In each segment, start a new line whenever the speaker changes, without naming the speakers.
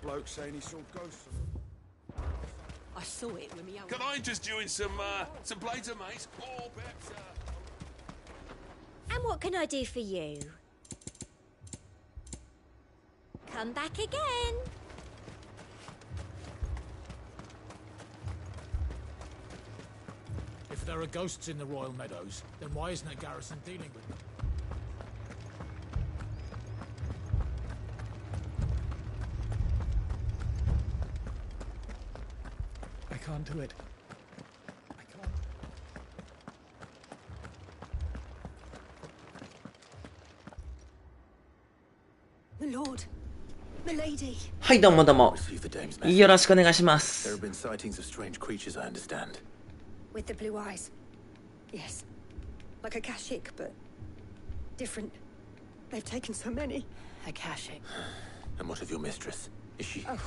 bloke saying he saw ghosts.
I saw it with me own.
Can I just join some blades of mace? Or perhaps,
And what can I do for you? Come back again.
If there are ghosts in the Royal Meadows, then why isn't a garrison dealing with them? I can't do it. I can't.
My lord, my lady.
はい、どうもどうも。よろしくお願いしま
There
す。
have been sightings of strange creatures, I understand.
With the blue eyes. Yes. Like Akashic, but different. They've taken so many. Akashic.
And what of your mistress? Is she?
Oh,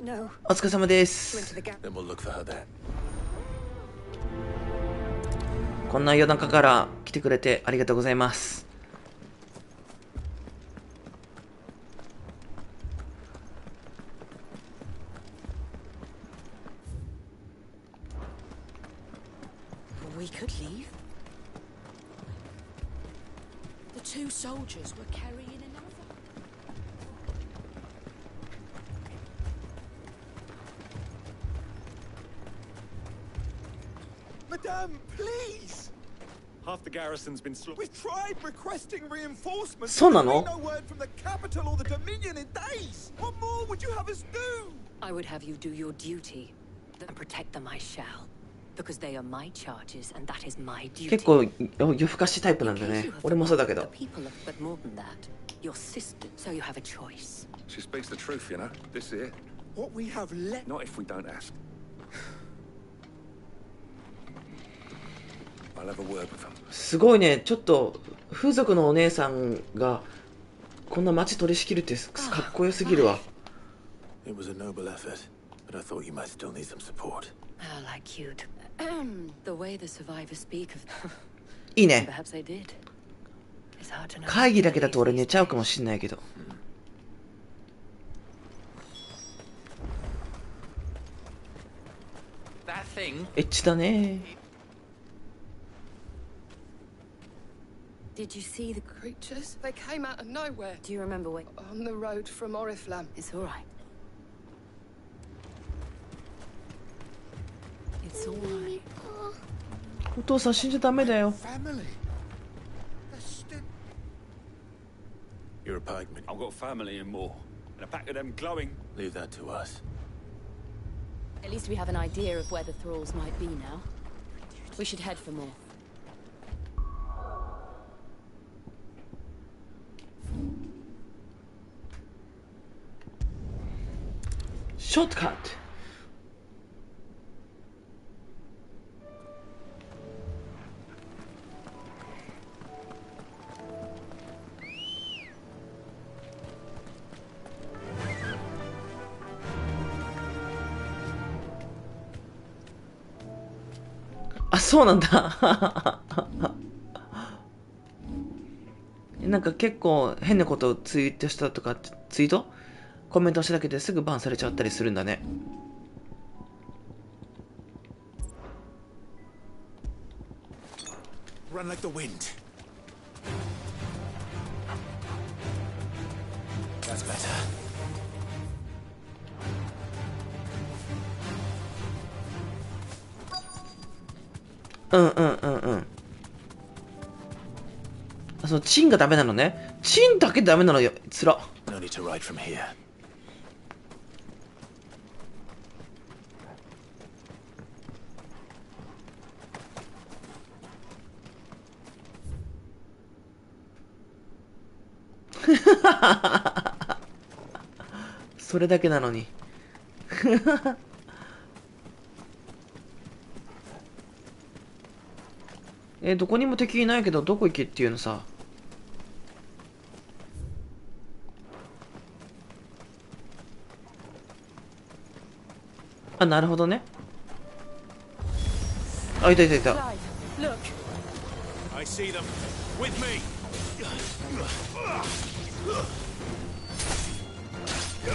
no.
お疲れ様で
She went
す。
to the gap.
Then we'll look for her there.
こんな夜中から来てくれてありがとうございます。
We could leave. The two soldiers were carrying another.
Madame, please! Half the garrison's been slaughtered. We've tried requesting reinforcements.
そうなの？
No word from the capital or the Dominion in days. What more would you have us do?
I would have you do your duty, then protect them I shall. Because they are my charges, and that is my duty.
結構夜更かしタイプなんだね。俺もそうだけど。
People of, but more than that, your sister. So you have a choice.
she speaks the truth, you know. This here.
What we have left.
Not if we don't ask. I'll have a word with them.
すごいね。ちょっと風俗のお姉さんがこんな街取り仕切るってかっこよすぎるわ。
It was a noble effort, but I thought you might still need some support.
Oh, like you'd. The way the survivors speak of them.
いいね。
Perhaps they did. It's hard to know.
会議だけだと俺寝ちゃうかもしんないけど。エッチだね。
Did you see the creatures? They came out of nowhere. Do you remember when? On the road from Oriflamme. It's all right. It's all right.
お父さん死んじゃダメだよ。
Family.
You're a pikeman.
I've got family and more. And a pack of them glowing.
Leave that to us.
At least we have an idea of where the thralls might be now. We should head for more.
Shortcut. あ、そうなんだ。なんか結構変なことをツイートしたとか、ツイートコメントしただけですぐバンされちゃったりするんだね。
Run like the wind. That's better.
うんうんうんうん。あ、そのチンがダメなのね。チンだけダメなのよ。つら。
No need to ride from here.
それだけなのに。どこにも敵いないけどどこ行けっていうのさ。あ、なるほどね。あ、いたいたいた。
I see them. With me.
ド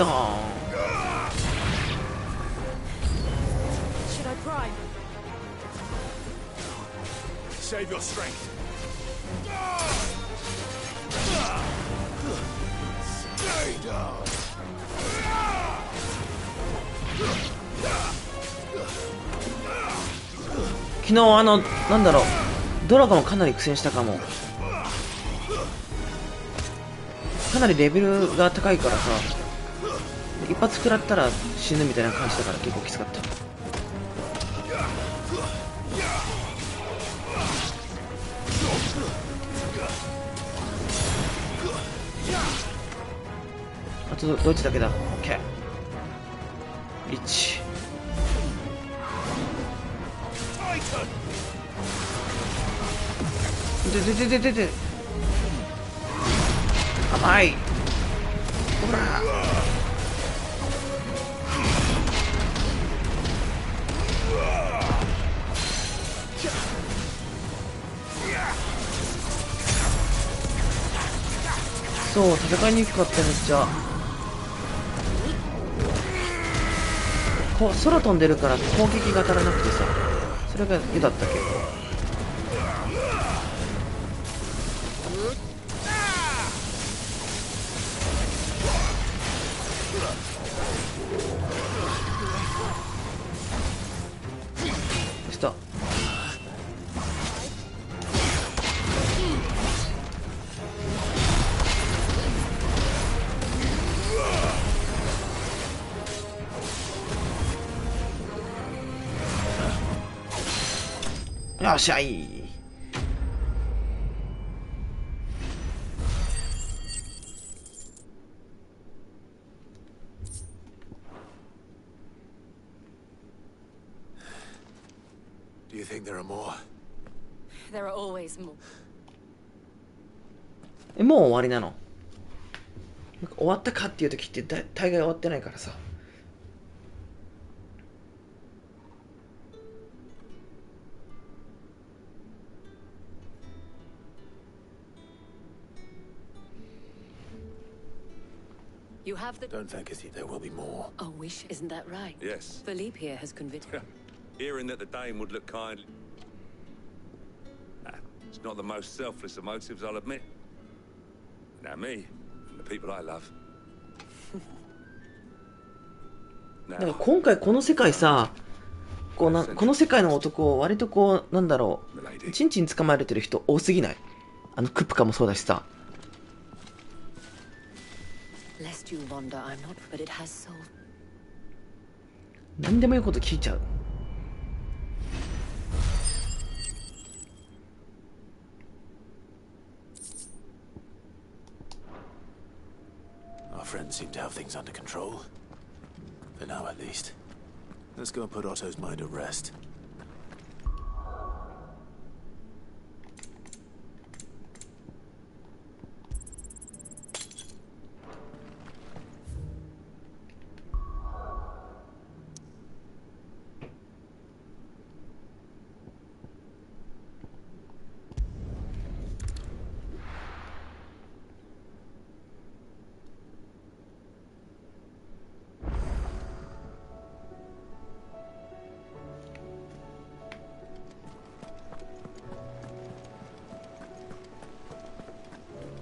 ーン。
Should I prime?
Save your strength. Stay down.
昨日なんだろう、ドラゴンかなり苦戦したかも。かなりレベルが高いからさ、一発食らったら死ぬみたいな感じだから結構きつかった。あとどっちだけだ。 OK。 リッチ。で甘い。ほら。そう、戦いにくかった。めっちゃこう空飛んでるから攻撃が当たらなくてさ、それが嫌だったけど。したよっしゃい。
Do you think there are more?
There are always more.
もう終わりなの？なんか終わったかっていう時って大概終わってないからさ。
You have the...
Don't think as if there will be more.
A wish, isn't that right?
Yes.
Philippe here has convinced...
Hearing that the Dane would look kindly... It's not the most selfless of motives, I'll admit. Now me, and the people I love.
だから今回この世界さ、この世界の男を割とこう、なんだろう、チンチン捕まえれてる人多すぎない？クップカもそうだしさ。
Lest you wonder, I'm not, but it has soul.
何でもいいこと聞いちゃう。
Our friends seem to have things under control. For now, at least. Let's go and put Otto's mind at rest.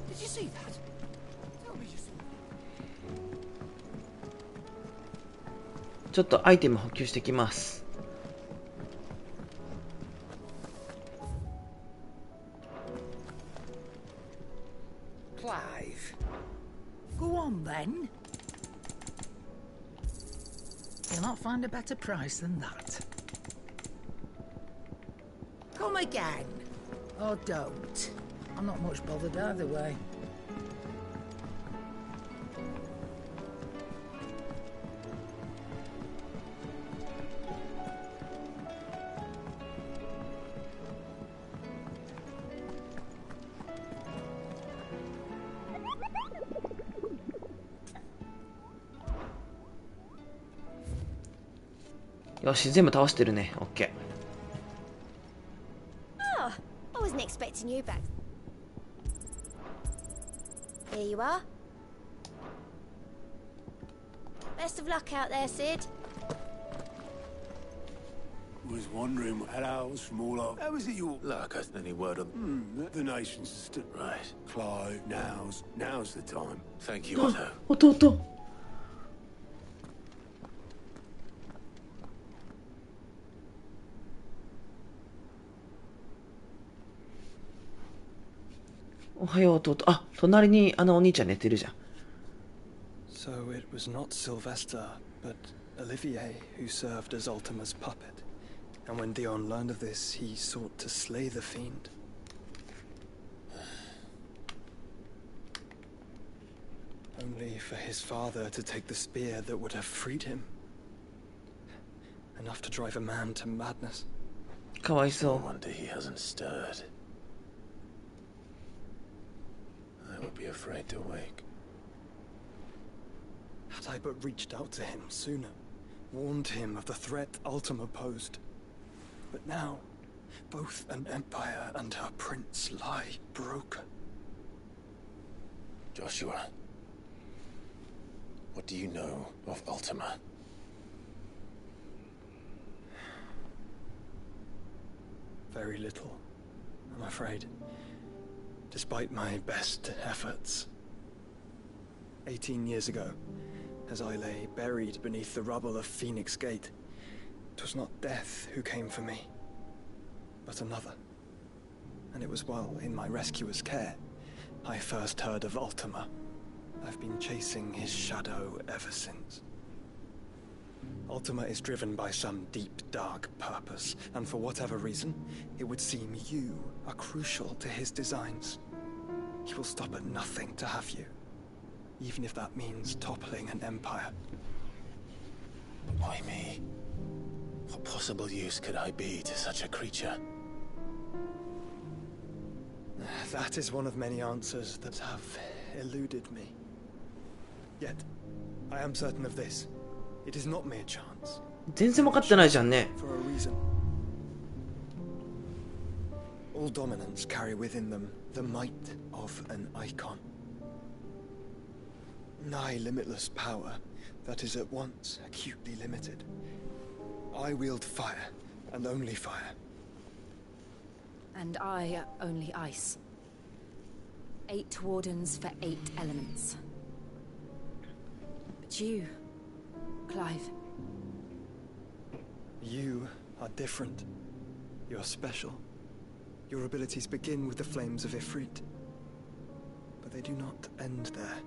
Did you see that? Tell me you saw that.
ちょっとアイテム補給してきます。
Clive. Go on then. You'll not find a better price than that. Come again. Or don't. I'm not much bothered either way.
よし、全部倒してるね。オッケ
Oh, I wasn't expecting you back. Here you are. Best of luck out there, Sid.
Was wondering what hours from all over. How is it you luck? Any word on
The nation's stood
right?
Clive, now's the time.
Thank you,
ー。
Otto.
あ、弟。おはよう、弟。あ、隣にお兄ちゃん寝てるじゃん。
So it was not Sylvester, but Olivier who served as Ultima's puppet. And when Dion learned of this, he sought to slay the fiend. Only for his father to take the spear that would have freed him. Enough to drive a man to madness.
かわいそ
No
う。
wonder he hasn't stirred. I would be afraid to wake.
Had I but reached out to him sooner, warned him of the threat Ultima posed. But now, both an empire and her prince lie broken.
Joshua, what do you know of Ultima?
Very little, I'm afraid. Despite my best efforts. 18 years ago, as I lay buried beneath the rubble of Phoenix Gate, it was not death who came for me, but another. And it was while in my rescuer's care, I first heard of Ultima. I've been chasing his shadow ever since. Ultima is driven by some deep, dark purpose, and for whatever reason, it would seem you are crucial to his designs. He will stop at nothing to have you, even if that means toppling an empire.
But why me? What possible use could I be to such a creature?
That is one of many answers that have eluded me. Yet, I am certain of this. It is not mere chance.
全然分かってないじゃんね。
For a reason. All dominants carry within them the might of an icon. Nigh limitless power that is at once acutely limited. I wield fire, and only fire.
And I only ice. 8 wardens for 8 elements. But you, Clive.
You are different. You're special. Your abilities begin with the flames of Ifrit. But they do not end there.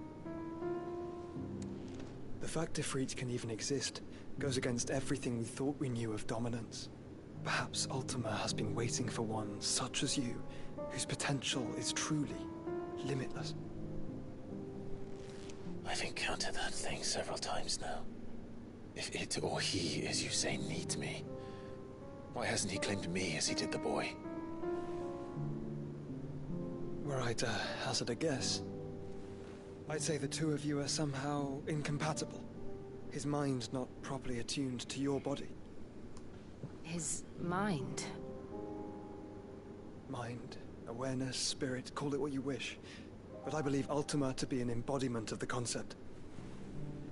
The fact Ifrit can even exist goes against everything we thought we knew of dominance. Perhaps Ultima has been waiting for one such as you, whose potential is truly limitless.
I've encountered that thing several times now. If it or he, as you say, needs me, why hasn't he claimed me as he did the boy?
Were I to hazard a guess, I'd say the two of you are somehow incompatible. His mind not properly attuned to your body.
His mind.
Mind, awareness, spirit, call it what you wish. But I believe Ultima to be an embodiment of the concept.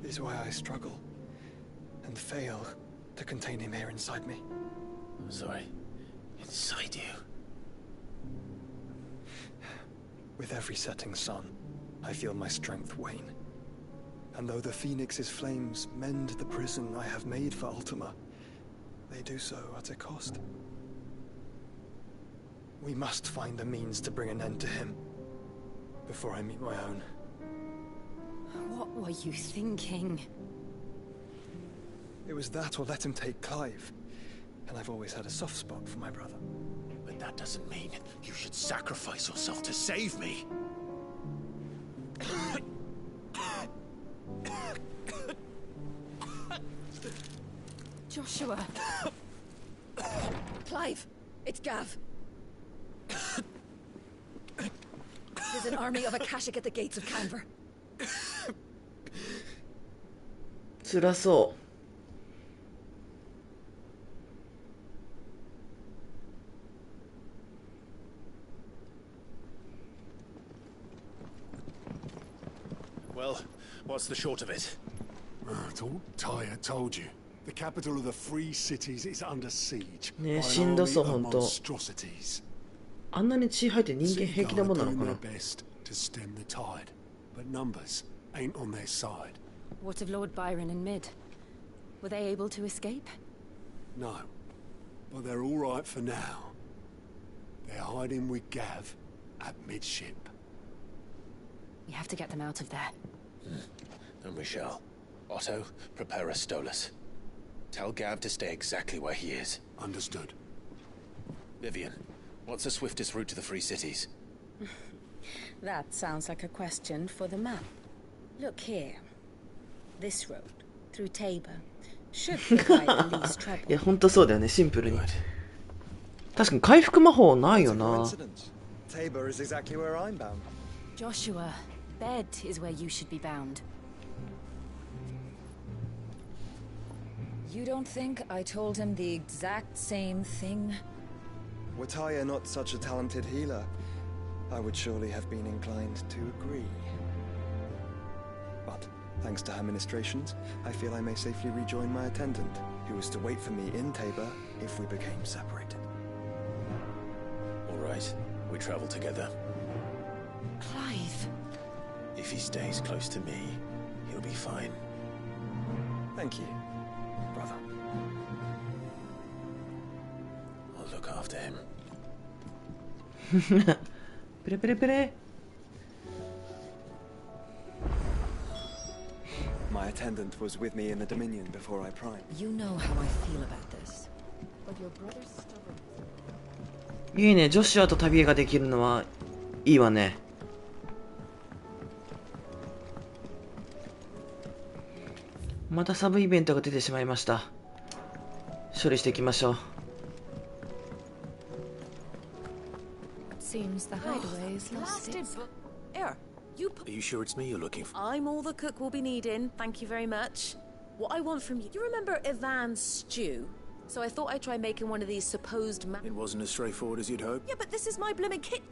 This is why I struggle and fail to contain him here inside me.
I'm sorry. Inside you?
With every setting sun, I feel my strength wane. And though the Phoenix's flames mend the prison I have made for Ultima, they do so at a cost. We must find a means to bring an end to him before I meet my own.
What were you thinking?
It was that or let him take Clive. And I've always had a soft spot for my brother.
But that doesn't mean you should sacrifice yourself to save me.
Joshua.
Clive, it's Gav. There's an army of Akashic at the gates of Canver.
辛そ
Well, what's the short of it?
It's all Tyre told you. The capital of the Free Cities is under siege by
ね、
an
しんどそう、
army
ほ
of
んと。
monstrosities.
あんなに血吐いて人間
City
平気なもんな
Guard
の
are
か
doing
な
their best to stem the tide, but numbers ain't on their side.
What of Lord Byron and Mid? Were they able to escape?
No, but they're all right for now. They're hiding with Gav at midship.
We have to get them out of there.
And we shall. Otto, prepare a Stolas. Tell Gav to stay exactly where he is.
Understood.
Vivian, what's the swiftest route to the Free Cities?
That sounds like a question for the map. Look here. This road, through Tabor, should provide the least trouble.
いや、ほんとそうだよね、シンプルに。確かに回復魔法ないよな。
Tabor is exactly where I'm bound.
Joshua, bed is where you should be bound.
You don't think I told him the exact same thing?
Were Tyre not such a talented healer, I would surely have been inclined to agree. But, thanks to her ministrations, I feel I may safely rejoin my attendant, who was to wait for me in Tabor if we became separated.
All right, we travel together.
Clive.
If he stays close to me, he'll be fine.
Thank you, brother.
I'll look after him.
プレプレプレ。
My attendant was with me in the Dominion before I primed.
You know how I feel about this. But your brother's stubborn.
いいね、ジョシュアと旅ができるのはいいわね。またサブイベントが出てしまいました。処理していきましょう。
Seems the hideaway is lost.
Here, you.
Are you sure it's me you're looking for?
I'm all the cook will be needing. Thank you very much. What I want from you. You remember Ivan's stew? So I thought I'd try making one of these supposed.
It wasn't as straightforward as you'd hope.
Yeah, but this is my blimmin' kit.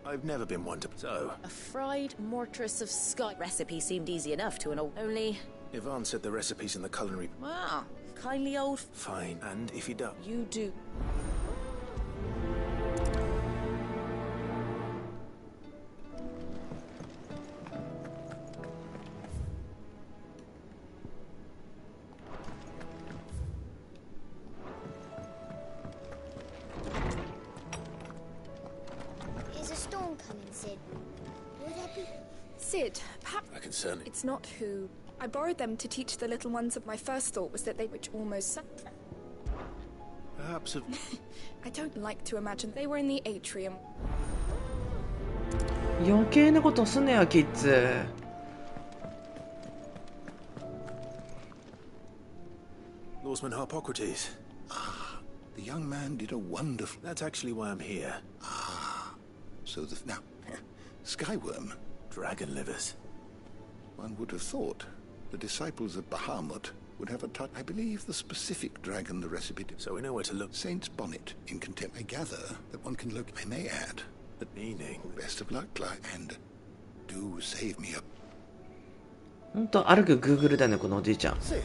I've never been one to. So.
A fried mortress of sky. Recipe seemed easy enough to an old. Only.
Ivan said the recipe's in the culinary.
Wow, kindly old.
Fine, and if you don't.
You do.
Is a storm coming, Sid? Will there be...
Sid, perhaps
I can certainly.
it's not who. I borrowed them to teach the little ones of my first thought was that they which almost...
Perhaps.
I don't like to imagine they were in the atrium.
余計なことすんねや、キッズ。
Lawsman Harpocrates.
Ah, the young man did a wonderful...
That's actually why I'm here.
Ah, so the... Now, Skyworm.
Dragon livers.
One would have thought the disciples of Bahamut would have a touch... I believe the specific dragon the recipe...
So we know where to look.
Saint's bonnet in contempt. I gather that one can look... I may add...
The meaning.
Best of luck, Clive. And do save me a...
ほんと歩くグーグルだね、このおじいちゃん。
Sid,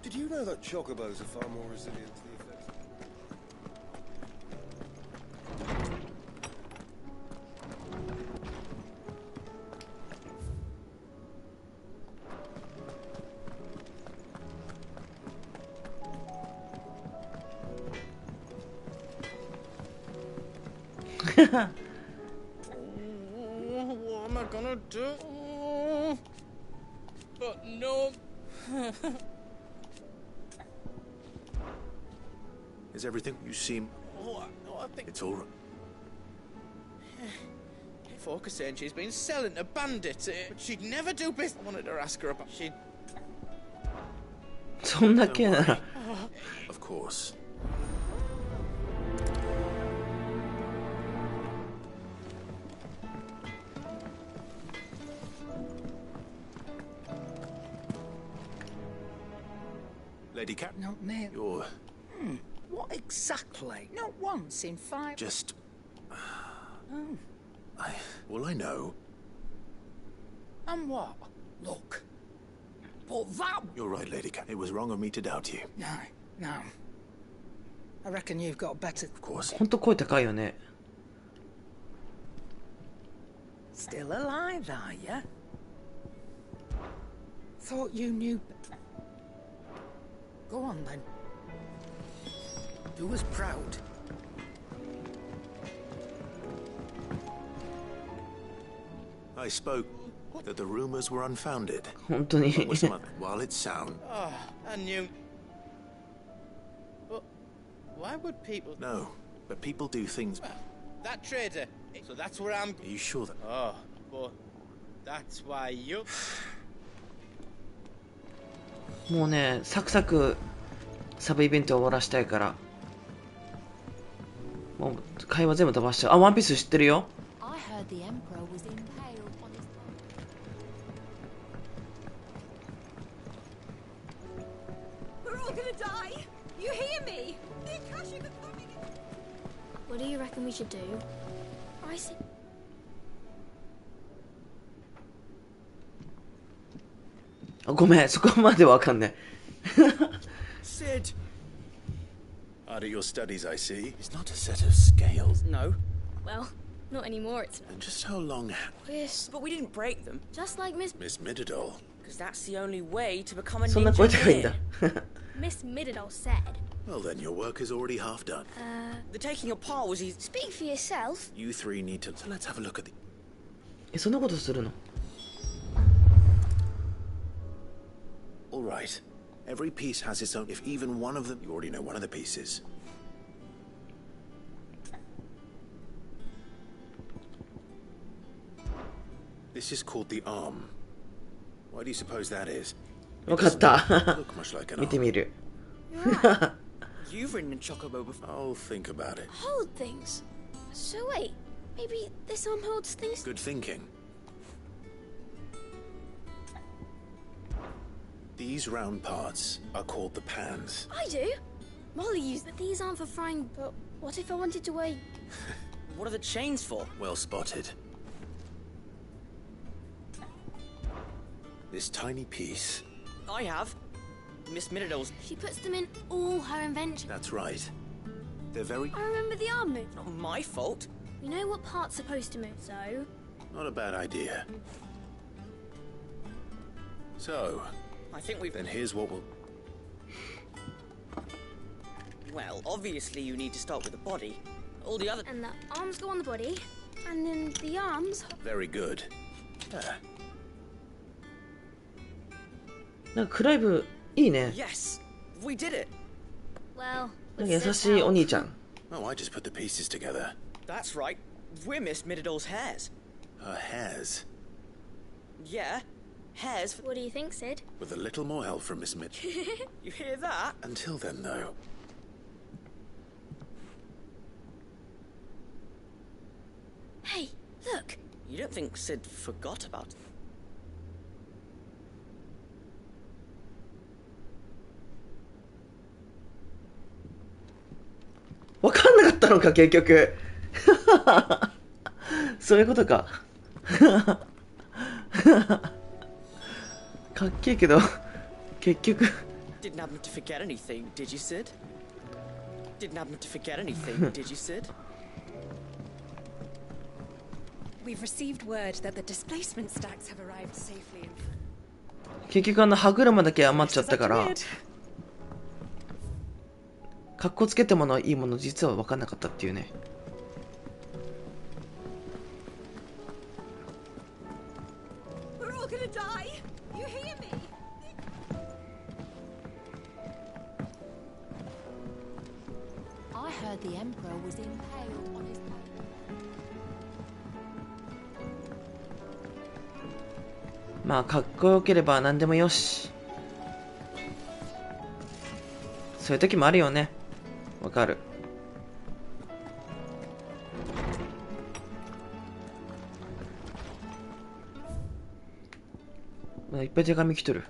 did you know that chocobos are far more resilient to the effects?
What am I gonna do? But no.
Is everything you seem?
Oh, I think
It's all right.
Focus saying she's been selling to bandits, but she'd never do business. I wanted to ask her about. She'd.
そんだけなら。
Of course. Lady Cat.
Not me.
You're
What exactly? Not once in 5.
just.
Oh.
All I know
And what?
Look. But that...
You're right, Lady Cat. It was wrong of me to doubt you.
No, no. I reckon you've got better...
Of course.
ほんと声高いよね。
Still alive, are you? Thought you knew... Go on, then. Do us proud.
I spoke that the rumors were unfounded.
本当に。
While it's sound.
Oh, I knew. But why would people...
No, but people do things.
That traitor. So that's where I'm...
Are you sure that...
Oh, but that's why you...
もうね、サクサクサブイベントを終わらしたいから。もう会話全部飛ばしちゃう。あ、ワンピース知ってるよ。
I heard the Emperor was impaled on his...
We're all gonna die! You hear me? The Akashic are coming!
What do you reckon we should do? I see.
あ、ごめん、そこまでわかんない。
Sid!
Out of your studies, I see. It's not a set of scales.
No.
Well, not anymore, it's not.
And just how long...
Yes, but we didn't break them.
Just like Miss
Mididol.
Because that's the only way to become a
そんな声
ninja
高いんだ。
Miss Mididol said.
Well, then your work is already half done.
The taking apart was easy.
Speak for yourself.
You three need to... So let's have a look at the...
え、そんなことするの？
All right. Every piece has its own... If even one of them... You already know one of the pieces. This is called the arm. Why do you suppose that is?
わかった。
Look much like an
見て
arm.
みる。
You've ridden a chocobo before.
I'll think about it.
Hold things. So wait, maybe this arm holds things.
Good thinking. These round parts are called the pans.
I do. Molly used, but these aren't for frying. But what if I wanted to weigh?
What are the chains for?
Well spotted. This tiny piece.
I have. Miss Mididol's.
She puts them in all her inventions.
That's right. They're very...
I remember the arm move.
Not my fault.
You know what part's supposed to move, so...
Not a bad idea. So...
I think we've...
Then here's what we'll...
Well, obviously you need to start with the body. All the other...
And the arms go on the body, and then the arms...
Very good. Ah.
なんかクライブいいね。
Yes! We did it!
Well...
なんか優しいお兄ちゃん。
Oh, I just put the pieces together.
That's right. We're Miss Mididol's hairs.
Her hairs.
Yeah. Hairs...
What do you think, Sid?
With a little more help from Miss Mid...
You hear that?
Until then, though...
Hey, look!
You don't think Sid forgot about it?
わかんなかったのか、結局。そういうことか。かっけえけど、結局。
Didn't happen to forget anything, did you, Sid? Didn't happen to forget anything, did you, Sid?
We've received word that the displacement stacks have arrived safely in...
結局歯車だけ余っちゃったから、かっこつけたものはいいもの実は分かんなかったっていうね。
We're all gonna die! You hear me?
I heard the Emperor was impaled on his...
まあかっこよければ何でもよし。そういう時もあるよね。わかる。まだいっぱい手紙来とる。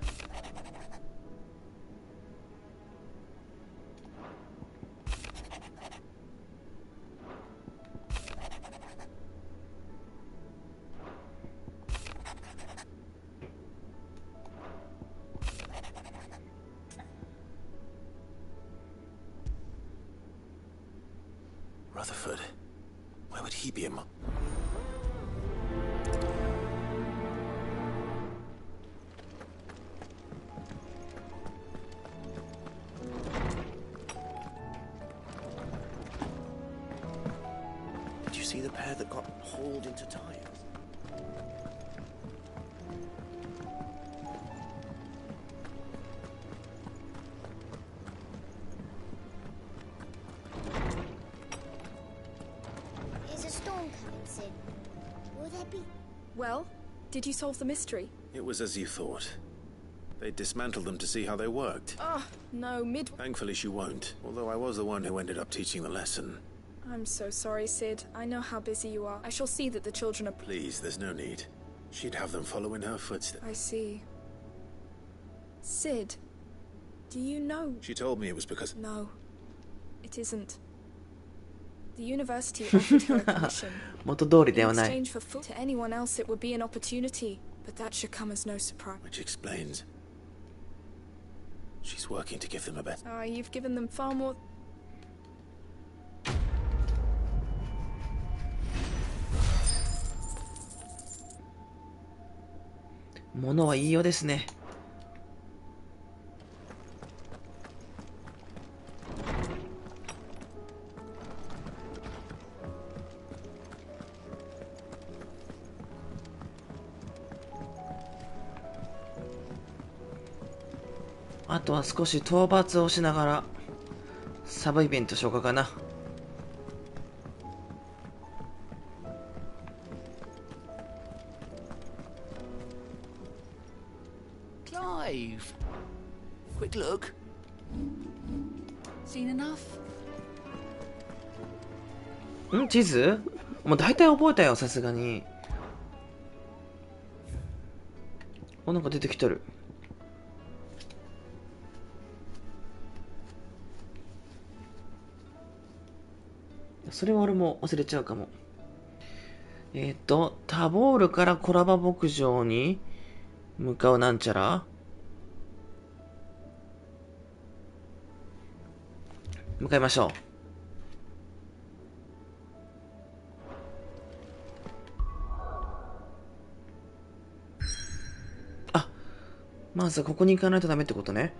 Rutherford. Why would he be a Did you see the pair that got hauled into tires?
Is a storm coming soon? Will there be... Well, did you solve the mystery?
It was as you thought. They dismantled them to see how they worked.
Oh, no,
Thankfully she won't, although I was the one who ended up teaching the lesson.
I'm so sorry, Sid. I know how busy you are. I shall see that the children are...
Please, there's no need. She'd have them follow in her footsteps.
I see. Sid, do you know...
She told me it was because...
No, it isn't. The university offered her a commission.
元通りでは
In
ない。
exchange for food to anyone else, it would be an opportunity. But that should come as no surprise.
Which explains... She's working to give them a better...
Ah, you've given them far more...
物はいいようですね。あとは少し討伐をしながらサブイベント消化かな。
Clive! Quick look.
Seen enough?
地図もう大体覚えたよ、さすがに。お、なんか出てきてる。それは俺も忘れちゃうかも。タボールからコラバ牧場に向かうなんちゃら向かいましょう。あ、まずここに行かないとダメってことね。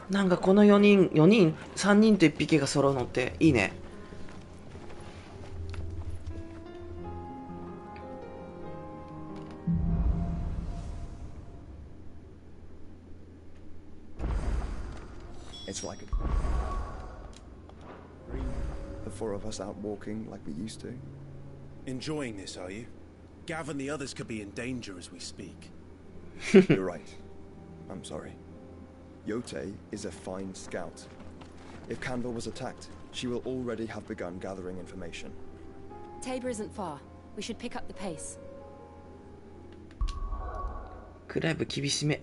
なんかこの4人、3人と1匹が揃うのっていいね。
It's like the four of us out walking like we used to.
Enjoying this, are you? Gav and the others could be in danger as we speak.
You're right. I'm sorry. Yote is a fine scout. If Canville was attacked, she will already have begun gathering information.
Tabor isn't far. We should pick up the pace.
クライブ厳しめ。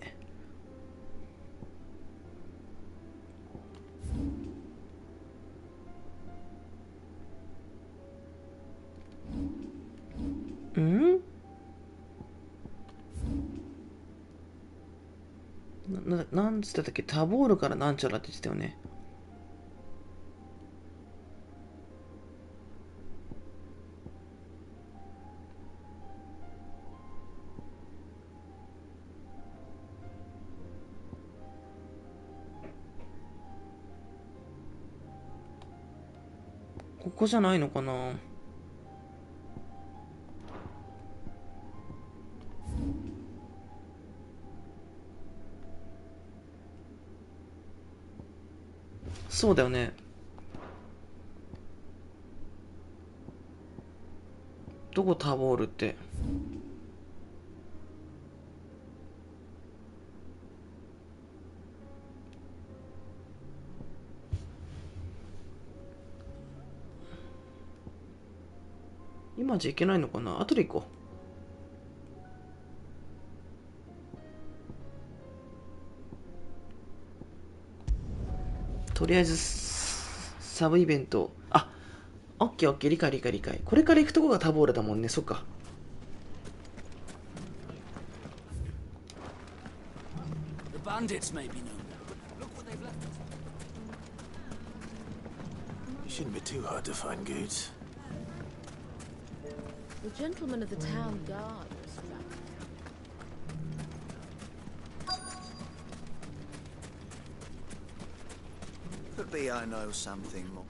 なんつってたっけ、タボールからなんちゃらって言ってたよね。ここじゃないのかな。そうだよね。どこタボールって。今じゃいけないのかな。後で行こう。とりあえずサブイベント。あ、オッケーオッケー、理解理解理解。これから行くとこがタボーレだもんね。そっか。
The bandits may be known now, but look what they've left us.
It shouldn't be too hard to find goods.
The gentlemen of the town guard was strapped.
Could be I know something more.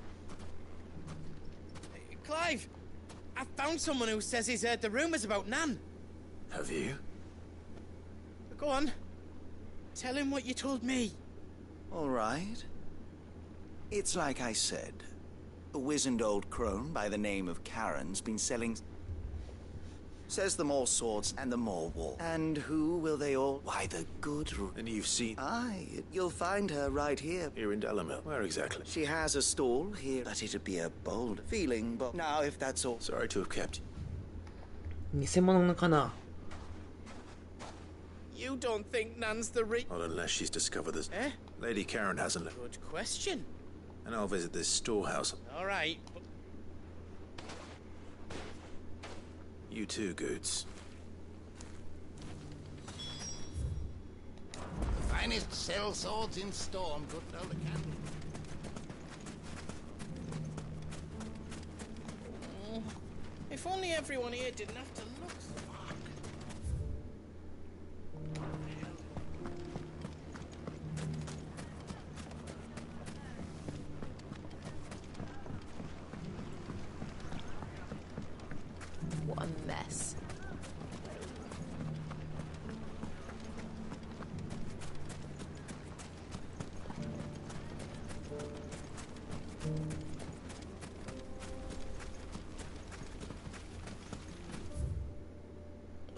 Clive! I found someone who says he's heard the rumours about Nan.
Have you?
Go on. Tell him what you told me.
All right. It's like I said. A wizened old crone by the name of Karen's been selling... Says the more swords and the more war. And who will they all... Why, the good...
And you've seen...
Aye, you'll find her right here.
Here in Delamere. Where exactly?
She has a stall here, but it'd be a bold feeling, but... Now, if that's all...
Sorry to have kept
you. 偽物のかな?
You don't think Nan's the
Not unless she's discovered this.
Eh?
Lady Karen hasn't.
Good question.
And I'll visit this storehouse.
All right.
You too, Goods.
Finest sell swords in Storm. Good to know the candle.
If only everyone here didn't have to look so hard.
What a mess.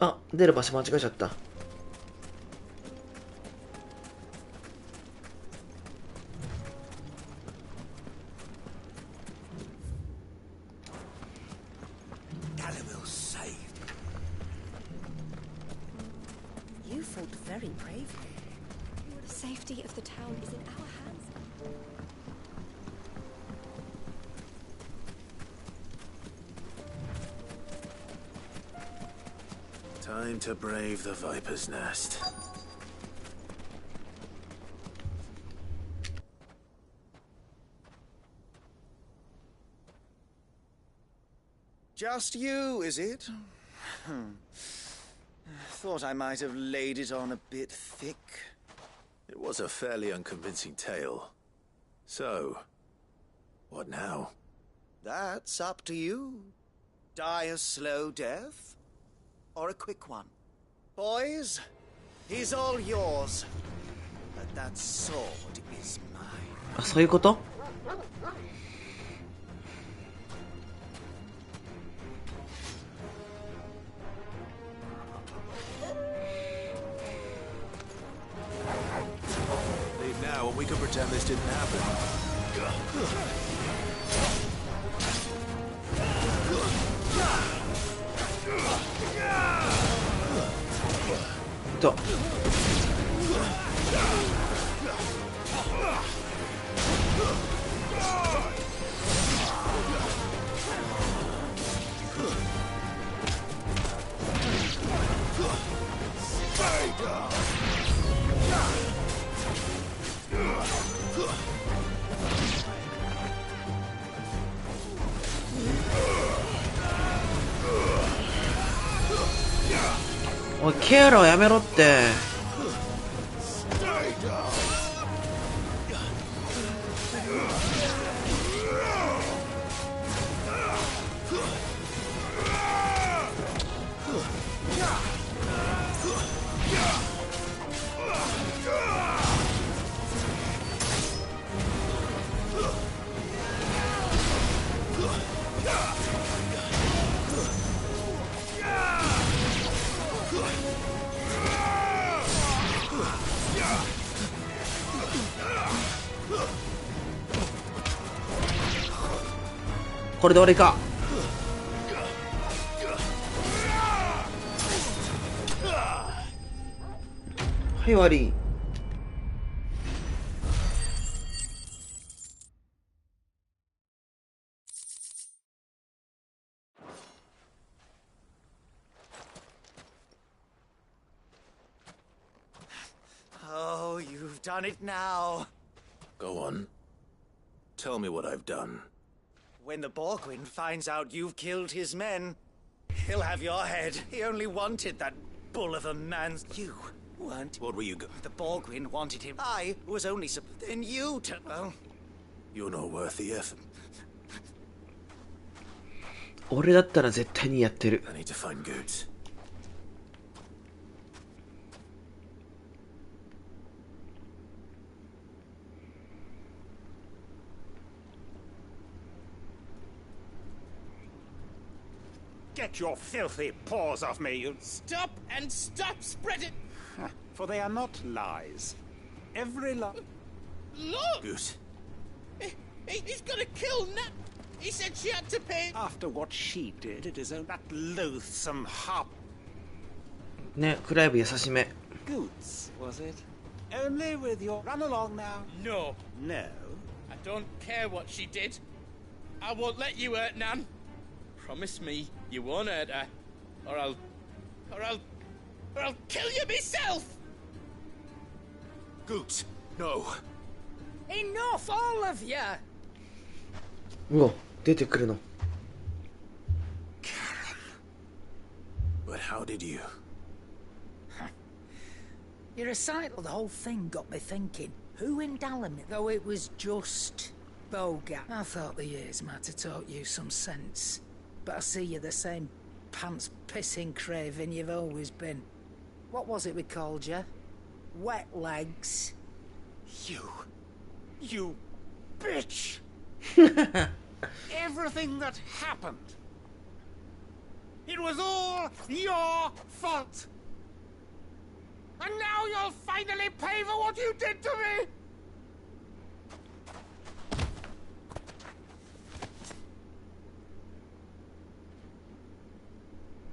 Ah, 出る場所間違えちゃった。
You fought very bravely. The safety of the town is in our hands.
Time to brave the Viper's Nest.
Just you, is it? Thought I might have laid it on a bit thick.
It was a fairly unconvincing tale. So, what now?
That's up to you. Die a slow death, or a quick one. Boys, he's all yours. But that sword is mine.
あ、そういうこと?
Leave now and we can pretend this didn't happen.
おい、ケアラーやめろって。これで俺か。はい、終わり。
Oh, you've done it now.
Go on. Tell me what I've done.
When the Borgwyn finds out you've killed his men, he'll have your head. He only wanted that bull of a man. You weren't.
What were you
The Borgwyn wanted him. I was only then you well.
You're not worth the effort.
俺だったら絶対にやってる。
I need to find goods.
Get your filthy paws off me, you...
Stop and stop spreading...
For they are not lies. Every lie...
Look!
Goose.
He's gonna kill Nat. He said she had to pay...
After what she did, it is that loathsome hop...
ね、クライブ優しめ。
Goots, was it? Only with your... Run along now.
No.
No?
I don't care what she did. I won't let you hurt Nan. Promise me you won't hurt her, or I'll kill you myself!
Goots, no.
Enough, all of you!
うわ、出てくるの。
But how did you?
Your recital of the whole thing got me thinking. Who in Dalamit, though it was just Bogat? I thought the years might have taught you some sense. But I see you're the same pants-pissing craven you've always been. What was it we called you? Wet legs?
You bitch! Everything that happened, it was all your fault! And now you'll finally pay for what you did to me!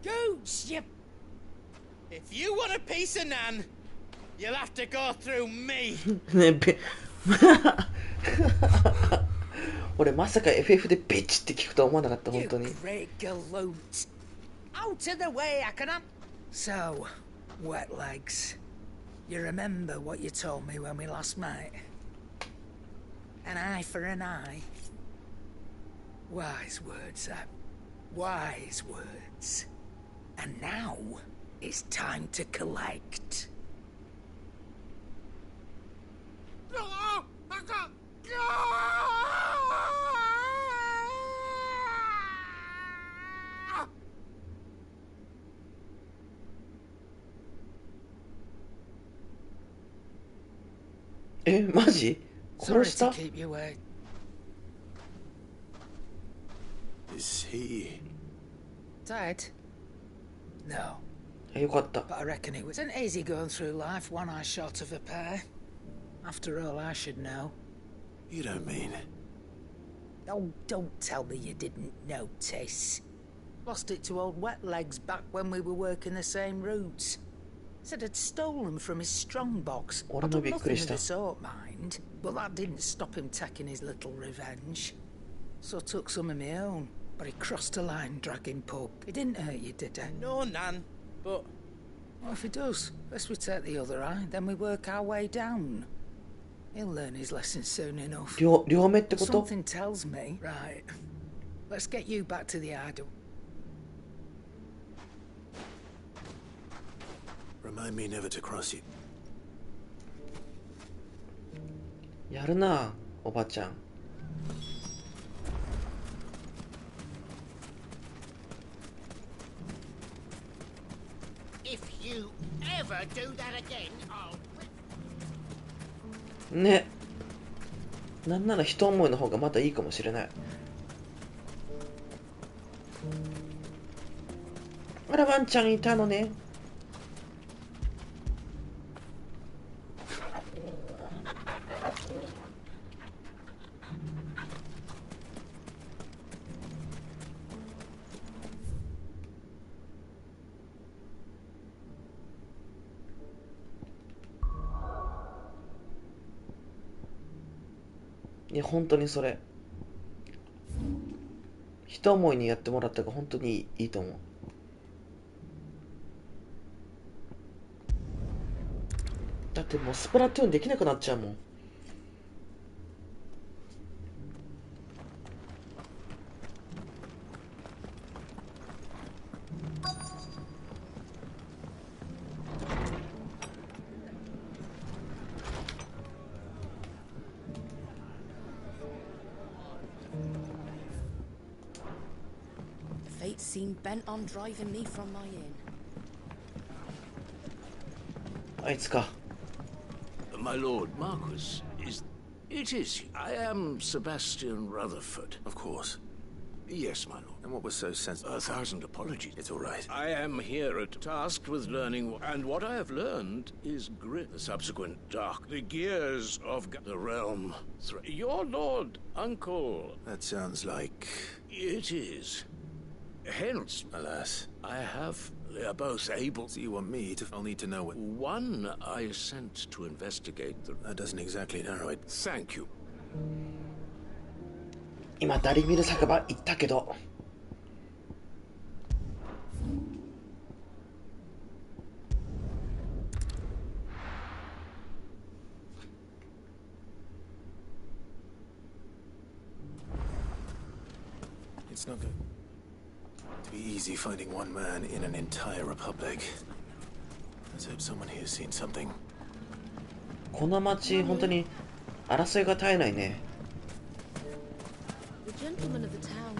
Goots, you...
If you want a piece of Nan, you'll have to go through me.
俺まさか FF でビッチって聞くとは思わなかった本当に。
Great galoot. Out of the way, I can... So, wet legs. You remember what you told me when we last met? An eye for an eye. Wise words, that. Wise words. And now, it's time to collect.
Eh, マジ？ 殺した？
Keep you away.
Is he?
Dead? No.
よかった。
But I reckon it wasn't easy going through life, one eye short of a pair. After all, I should know.
You don't mean...
Oh, don't tell me you didn't notice. Lost it to old Wet Legs back when we were working the same routes. Said I'd stolen from his strongbox. I'd done nothing of the sort, mind. But that didn't stop him taking his little revenge. So I took some of my own. But he crossed a line, dragging pup. He didn't hurt you, did he?
No, Nan, but...
Well, if he does, best we take the other eye, then we work our way down. He'll learn his lesson soon enough. Something tells me. Right. Let's get you back to the idol.
Remind me never to cross you.
やるな、おばちゃん。
If you ever do that again, I'll...
ね。なんなら一思いの方がまだいいかもしれない。あら、ワンちゃんいたのね。いや本当にそれ一思いにやってもらったが本当にいいと思う。だってもうスプラトゥーンできなくなっちゃうもん。
Fate seemed bent on driving me from my inn.
あいつか。
My lord Marquis, it is. I am Sebastian Rutherford.
Of course.
Yes, my lord.
And what was so sensible?
1,000 apologies.
It's all right.
I am here tasked with learning, and what I have learned is grit. The subsequent dark, the gears of the realm. Your lord, uncle.
That sounds like...
It is. Hence,
alas,
I have. They are both able.
So you want me to... I'll need to know what...
One I sent to investigate the...
That doesn't exactly narrow it.
Thank you.
今ダリビル酒場行ったけど。
It's not going to be easy finding one man in an entire republic. Let's hope someone here has seen something.
この町本当に争いが絶えないね。
The gentlemen of the town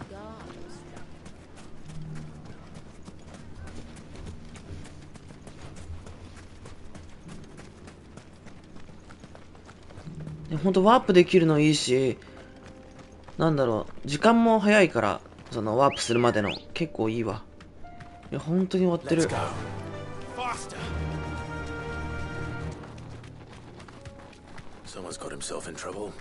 guards.
本当ワープできるのいいし、なんだろう、時間も早いから、そのワープするまでの結構いいわ。いや本当に終わってる。
Someone's got himself in trouble.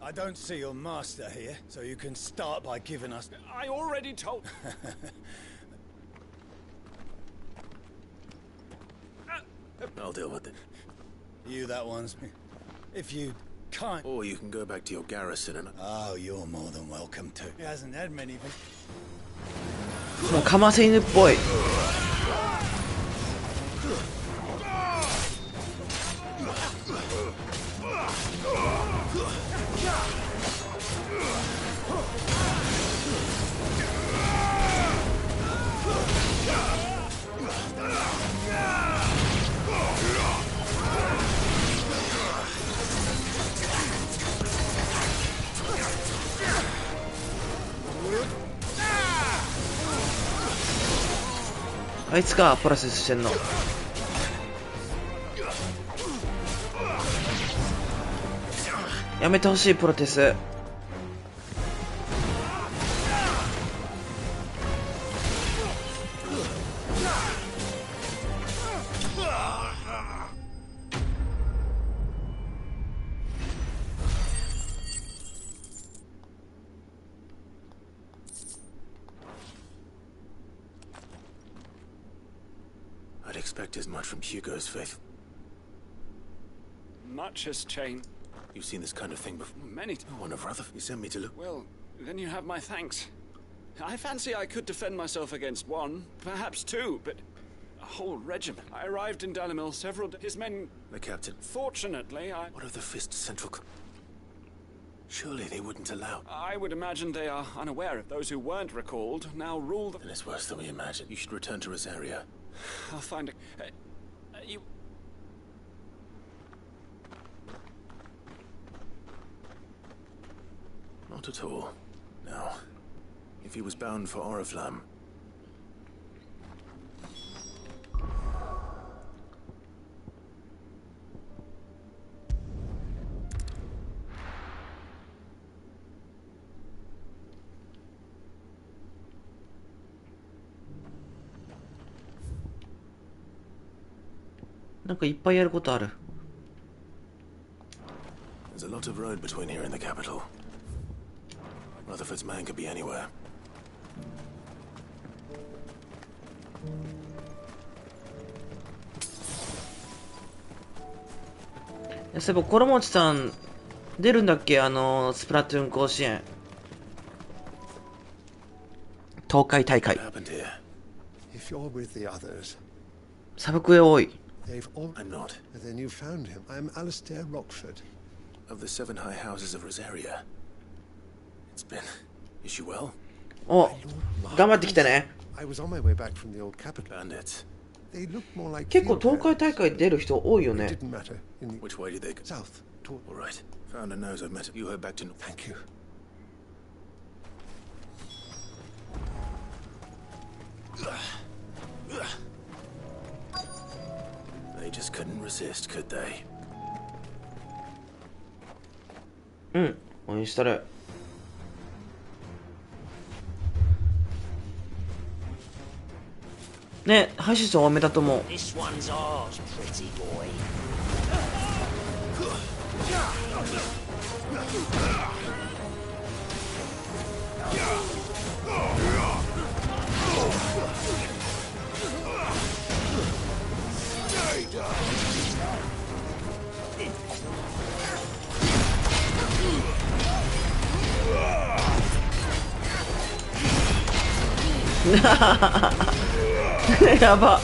I don't see your master here, so you can start by giving us...
I already told...
I'll deal with it.
You that one's... If you can't...
Or you can go back to your garrison and...
Oh, you're more than welcome to. He hasn't had many...
もうかませ犬っぽい。あいつかプロセスしてんの。やめてほしいプロテス。
I'd expect as much from Hugo's faith.
Much has changed.
You've seen this kind of thing before?
Many.
One of Rutherford. You sent me to look.
Well, then you have my thanks. I fancy I could defend myself against one, perhaps two, but a whole regiment. I arrived in Dalimil several days. His men...
The captain.
Fortunately, I...
What of the Fist Central... Surely they wouldn't allow...
I would imagine they are unaware of those who weren't recalled, now rule the...
Then it's worse than we imagined. You should return to Rosaria.
I'll find a... you...
Not at all. Now, if he was bound for Oriflamme...
なんかいっぱいやることある。
There's a lot of road between here and the capital. Rutherford's man could be anywhere.
そういえば、コロモチさん、出るんだっけ、スプラトゥーン甲子園。東海大会。サブクエ多い。
I'm not.
Then you found him. I'm Alistair Rockford.
Of the 7 high houses of Rosaria. It's been... Is she well?
お、頑張ってきてね。
I was on my way back from the old capital.
Bandits.
They look more like
結構東海大会出る人多いよね。
It didn't matter.
Which way did they go?
South.
All right. Found a nose I've met. You heard back to...
Thank you.
They just couldn't resist, could they?
うん、応援したる。ね、配信数多めだと思う。
This one's ours, pretty boy.
Stay やば。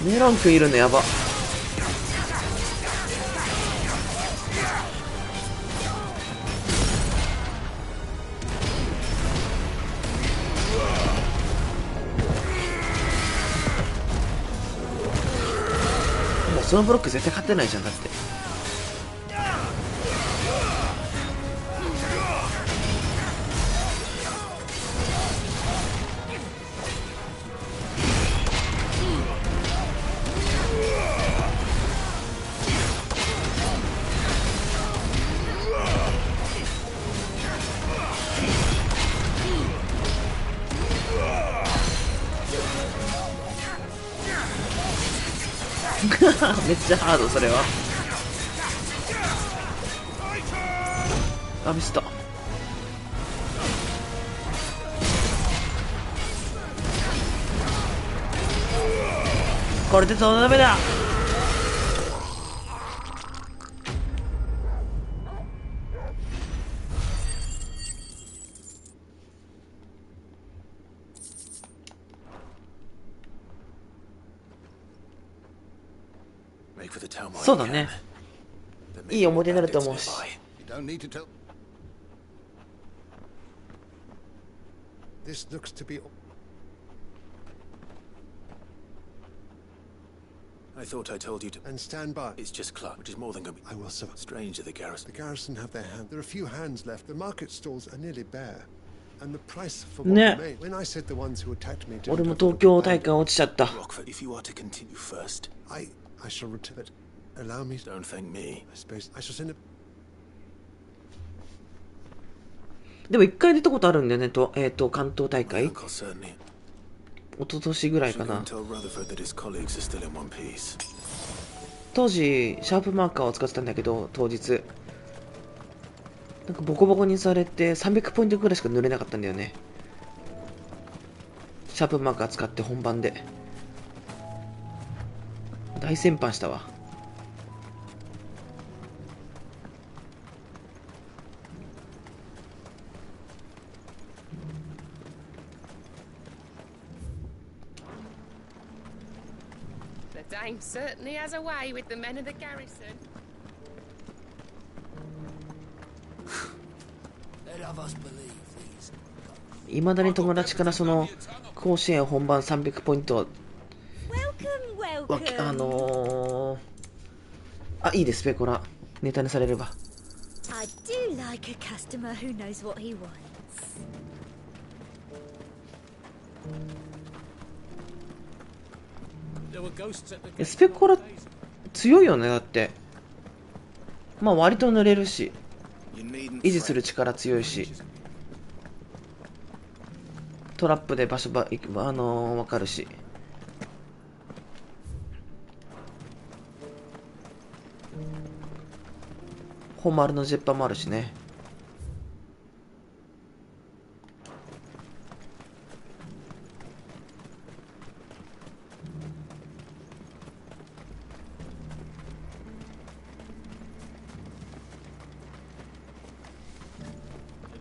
メロン君いるのやば。もうそのブロック絶対勝てないじゃんだって。めっちゃハードそれは。あ、ミスった。これでとダメだ。そうだね。いい思い出になると思うし。
This looks to be.
I thought I told you to.
And stand by.
It's just Clark, which is more than going to be.
I will survive.
Strange to the garrison.
The garrison have their hand. There are a few hands left. The market stalls are nearly bare. And the price for what remains. When I said the ones who attacked me.
俺も東京大会落ちちゃった。
If you are to continue first.
I shall return it. Allow me.
Don't thank me.
I suppose I shall send it.
でも一回出たことあるんだよねと、関東大会。一昨年ぐらいかな。当時シャープマーカーを使ってたんだけど、当日なんかボコボコにされて300ポイントぐらいしか塗れなかったんだよね。シャープマーカー使って本番で大戦犯したわ。
Dame certainly has a way with the men of the garrison.
Let of us believe these.
いまだに友達からその甲子園本番300ポイントいいですペコラネタにされれば。
I do like a customer who knows what he wants.
スペコラ強いよねだって。まあ割と塗れるし維持する力強いしトラップで場所分かるし。本丸のジェッパーもあるしね。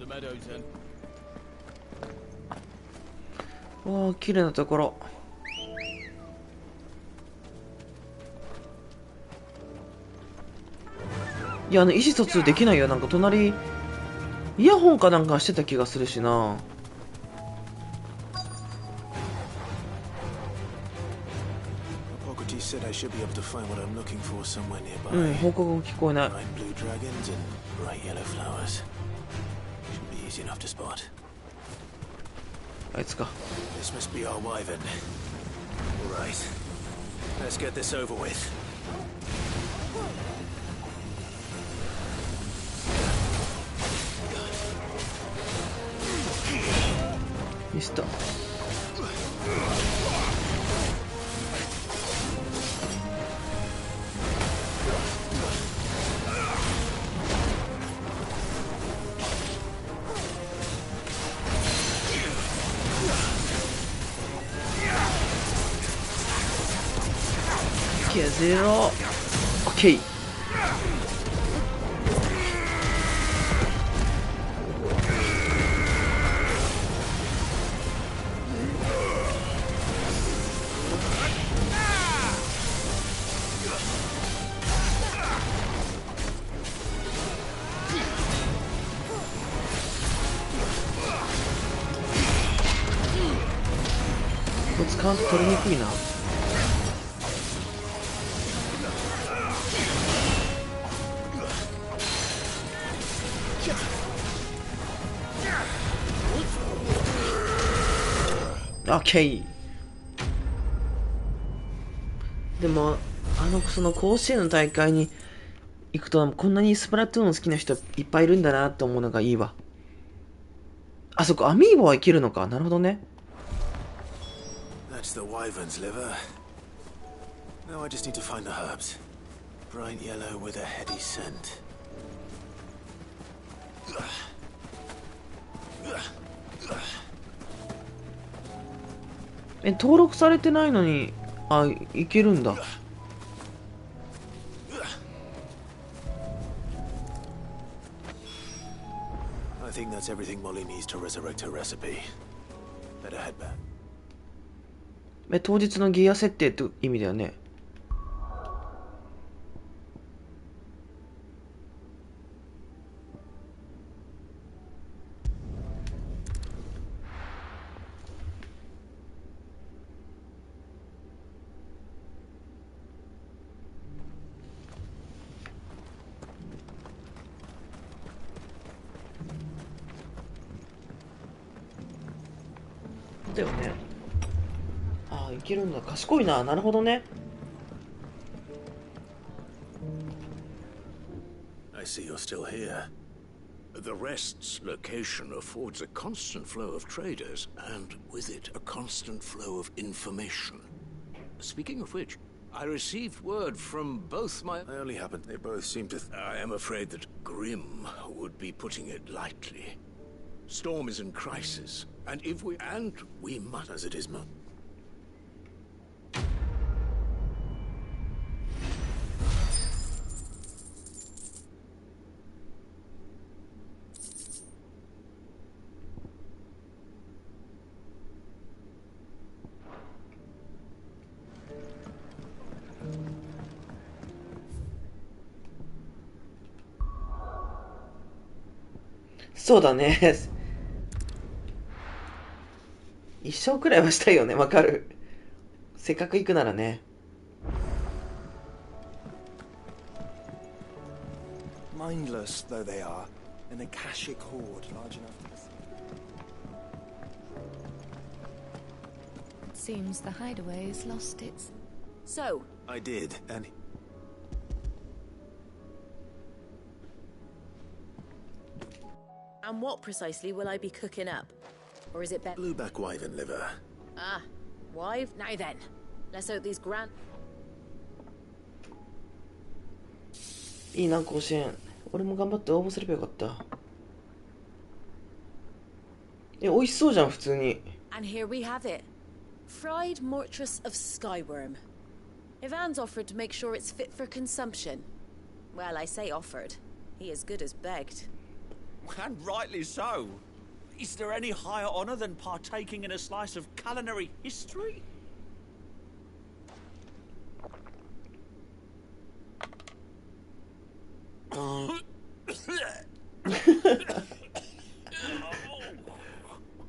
the meadows then.
わあ、綺麗なところ。いや、意思疎通できないよ。なんか隣、イヤホンかなんかしてた気がするしな。うん、報告も聞こえない。あいつか。ミスった。削ろう。オッケー。こいつカウント取りにくいな。オッケー。でもその甲子園の大会に行くとこんなにスプラトゥーン好きな人いっぱいいるんだなって思うのがいいわ。あそこアミーボはいけるのか。なるほどね。
That's the wyvern's liver. Now I just need to find the herbs. Bright yellow with a heady scent.
登録されてないのに、あ、いけるんだ。
I think that's everything Molly needs to resurrect her recipe. Better head back.
当日のギア設定って意味だよね。だよね。ああ、いけるんだ。賢いな。なるほどね。
I see you're still here.
The Rest's location affords a constant flow of traders, and with it, a constant flow of information. Speaking of which, I received word from both my...
I only happened. They both seem to...
I am afraid that Grimm would be putting it lightly. Storm is in crisis, and if we... And we must...
As it is, Mum.
そうだね。一生くらいはしたいよね。わかる。せっかく行くならね。
Mindless though they are, an Akashic horde large enough to...
Seems the hideaway's lost its...
So...
I did, and...
And what precisely will I be cooking up? Or is it better?
Blueback wyvern liver.
Ah, wife? Now then, let's hope these grand...
いいな、甲子園。俺も頑張って応募すればよかった。美味しそうじゃん、普通に。
And here we have it. Fried mortress of Skyworm. Ivan's offered to make sure it's fit for consumption. Well, I say offered. He as good as begged.
And rightly so. Is there any higher honor than partaking in a slice of culinary history?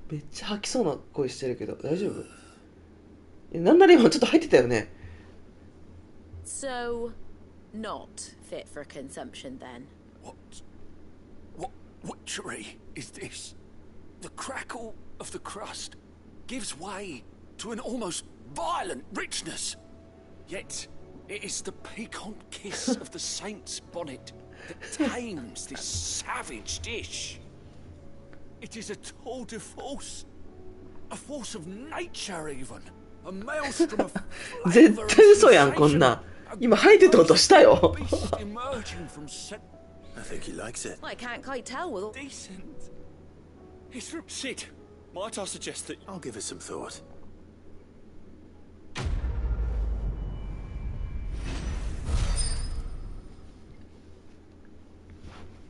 めっちゃ吐きそうな声してるけど大丈夫？なんなら今ちょっと入ってたよね。
So, not fit for consumption then.
What witchery is this? The crackle of the crust gives way to an almost violent richness. Yet it is the piquant kiss of the saint's bonnet that tames this savage dish. It is a tour de force, a force of nature even, a maelstrom of flavor
絶対嘘やんこんな。今吐いてた音したよ。
emerging from I think he likes it.
I can't quite tell with all...
Decent. Sid, might I suggest that...
I'll give it some thought.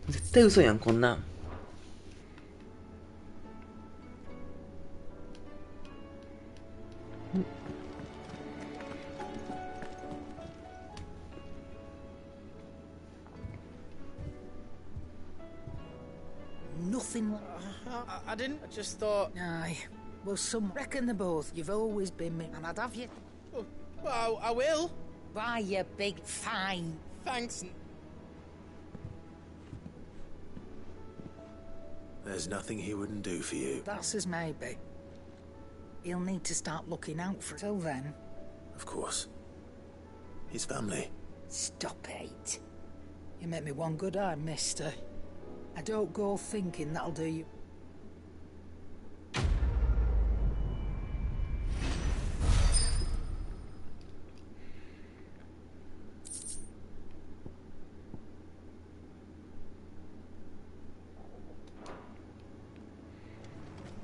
絶対嘘やんこんなん。
Nothing like...
I didn't. I just thought...
Aye. Well, some reckon the both. You've always been me, and I'd have you.
Well, I will.
Why, you big fine.
Thanks.
There's nothing he wouldn't do for you.
That's as maybe. He'll need to start looking out for it. Till then...
Of course. His family.
Stop it. You make me one good eye, mister. I don't go thinking that'll do you.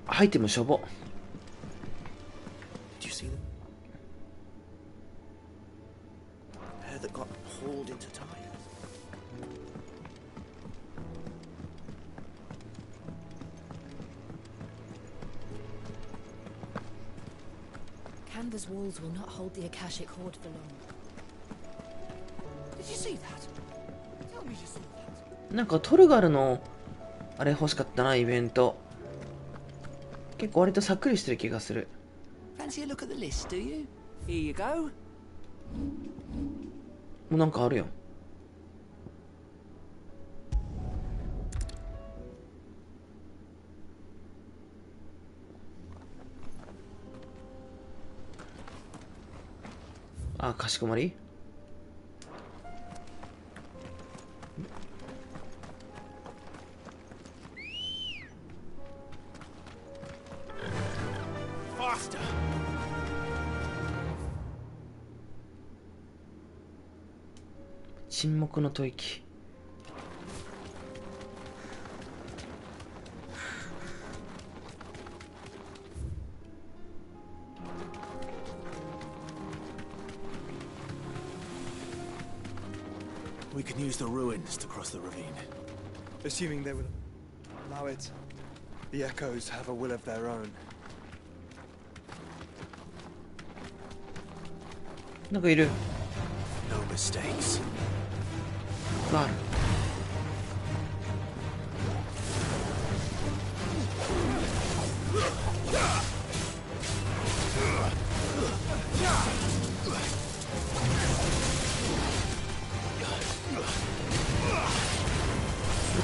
Item しょぼ。
Did you see them? Hair that got hauled into tires.
Canda's walls will not hold the Akashic Horde for long.
Did you see that? Tell me you saw that.
なんかトルガルのあれ欲しかったなイベント。結構割とさっくりしてる気がする。
Fancy a look at the list, do you? Here you go.
もうなんかあるよ。あ、かしこまり。
Faster.
沈黙の吐息。
We can use the ruins to cross the ravine.
Assuming they will allow it. The echoes have a will of their own.
なんかいる。
No mistakes.
ガール。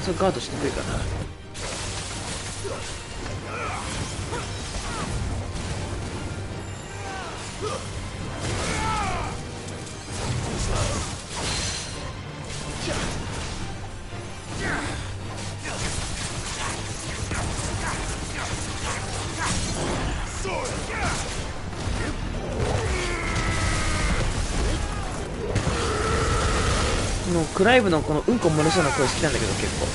それガードしてくれるかな。 このクライブのこのうんこ漏れそうな声好きなんだけど結構。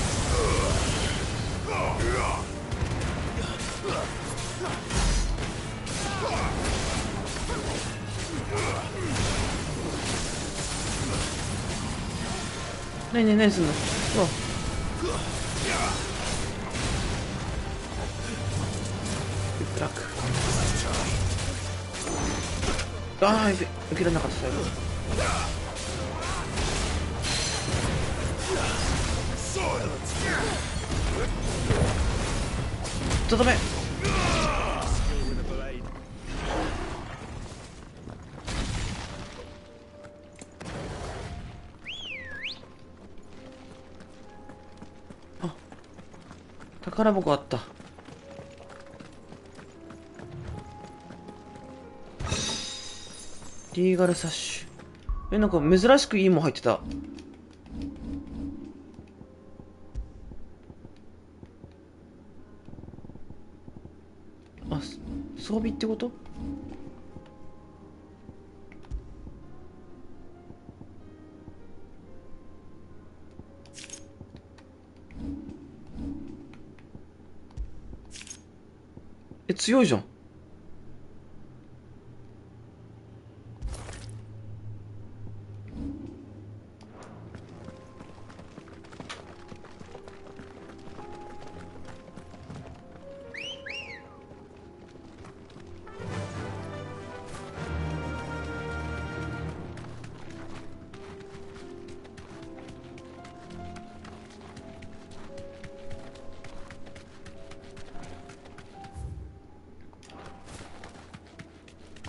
何すんの？うわ。ブラック。ああ、やべ、受けられなかった最後。とどめ。あ、宝箱あった。リーガルサッシュ。なんか珍しくいいもん入ってた。あ、装備ってこと？強いじゃん。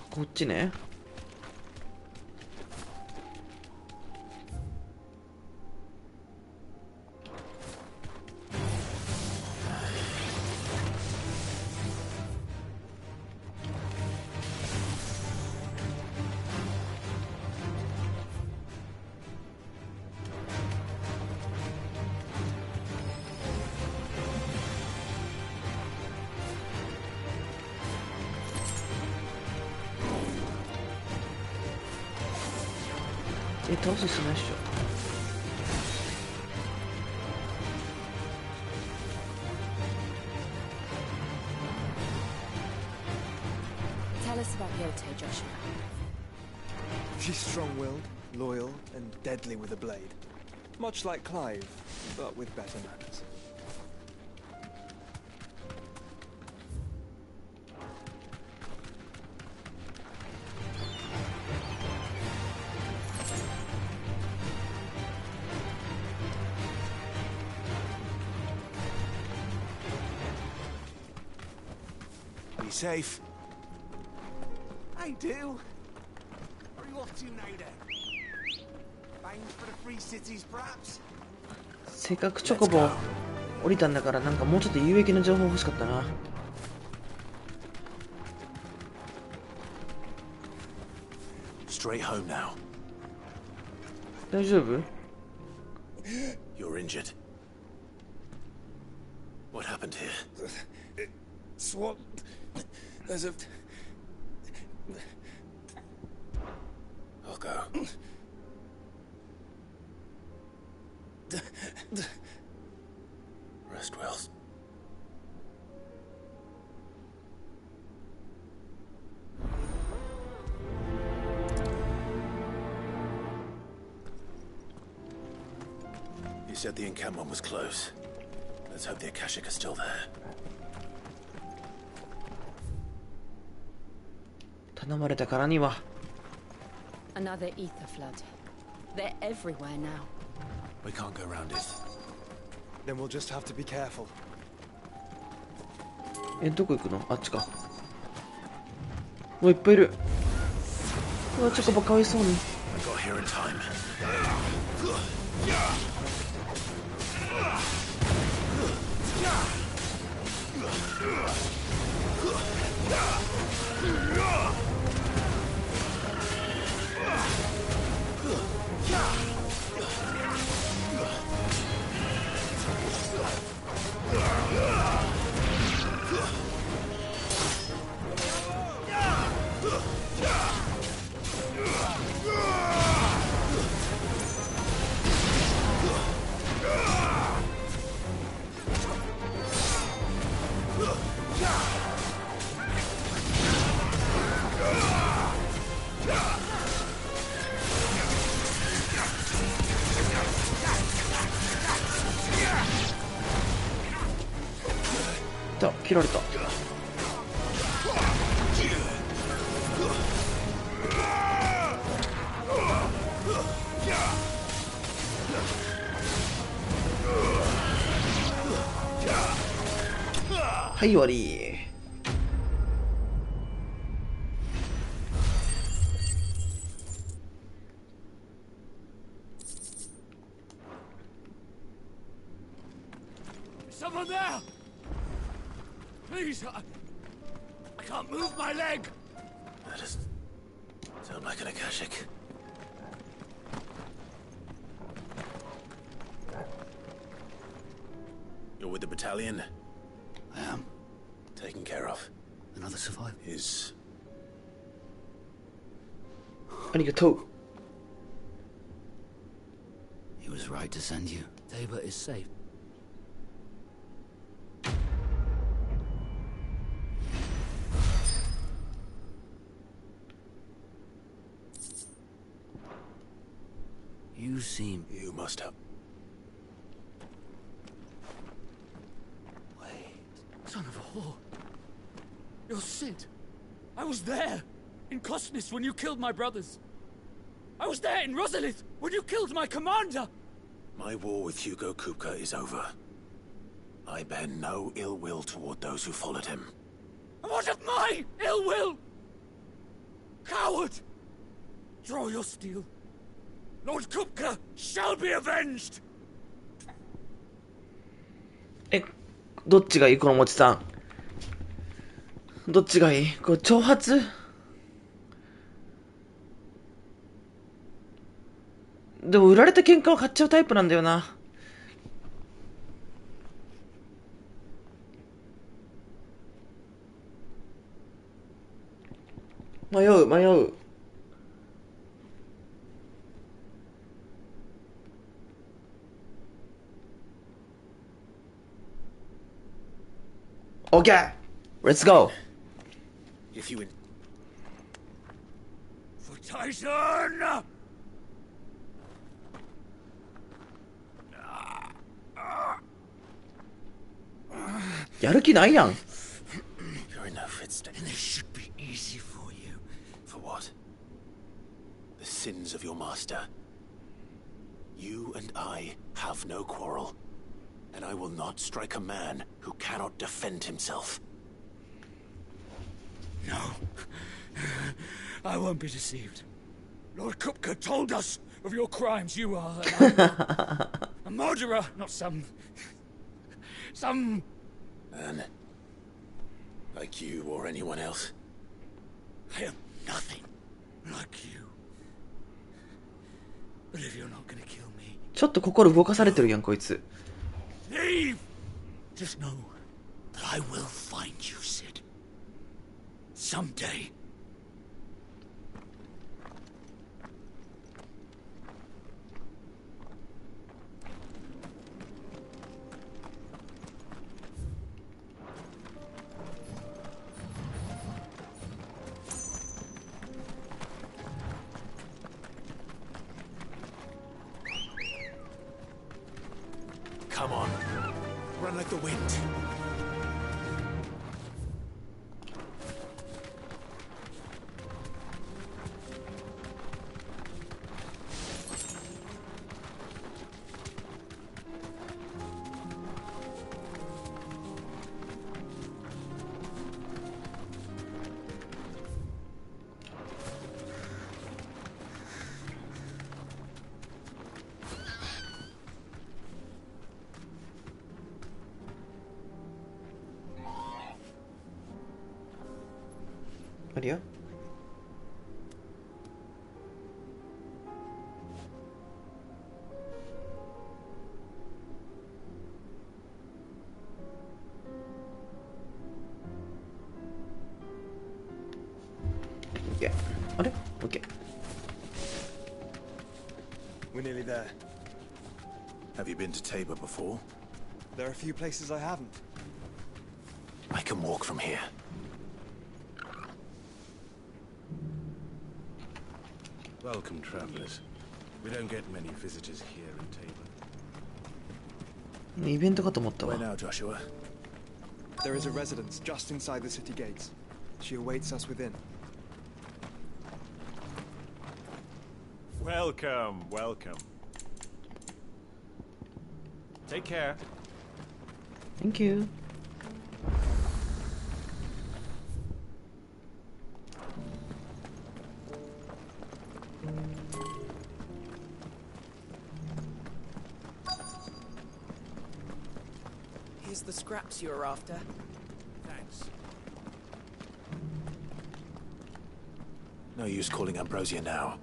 こっちね。倒すしないっしょ。
Tell us about Yote, Joshua.
She's strong-willed, loyal, and deadly with a blade. Much like Clive, but with better manners.
Safe. I do. Where are you off to now then? Bound for the free cities, perhaps?
せっかくチョコボ降りたんだから、なんかもうちょっと有益な情報欲しかったな。
Straight home now.
大丈夫？
You're injured. What happened here?
It's what? There's a...
I'll go. Rest well. You said the encampment was close. Let's hope the Akashic are still there.
頼まれたからには。
Another ether flood. They're everywhere now.
We can't go around it.
Then we'll just have to be careful.
どこ行くの？あっちか。もういっぱいいる。うわ、チョコボかわいそうに。
I got here in time.
はい終わり。
Someone there! Please, I can't move my leg!
That doesn't sound like an Akashic. You're with the battalion?
I am.
Taken care of.
Another survivor?
Is...
ありがとう。
He was right to send you. Tabor is safe. You seem...
You must have...
Son of a whore. You're Sid. I was there in Kosnis when you killed my brothers. I was there in Rosalith when you killed my commander.
My war with Hugo Kupka is over. I bear no ill will toward those who followed him.
And what of my ill will? Coward! Draw your steel. Lord Kupka shall be avenged!
どっちがいいこのもちさん。どっちがいいこれ挑発でも売られた喧嘩を買っちゃうタイプなんだよな。迷う。Okay, let's go.
If you...
For Tyson!
やる気ないやん。
You're in no fit state.
And this should be easy for you.
For what? The sins of your master. You and I have no quarrel. And I will not strike a man who cannot defend himself.
No. I won't be deceived. Lord Kupka told us of your crimes. You are a murderer, not some...
Man. Like you or anyone else.
I am nothing like you. But if you're not gonna kill me...
ちょっと心動かされてるやんこいつ。
Leave! Just know that I will find you, Sid. Someday.
Come on. Run like the wind.
Maria? Okay. Okay.
We're nearly there.
Have you been to Tabor before?
There are a few places I haven't.
I can walk from here.
Welcome, travelers. We don't get many visitors here in Tabor.
イベントかと思ったわ。
Where now, Joshua?
There is a residence just inside the city gates. She awaits us within.
Welcome, welcome. Take care.
Thank you.
Here's the scraps you were after.
Thanks. No use calling Ambrosia now.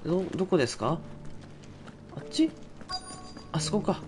どこですか？あっち？あそこか。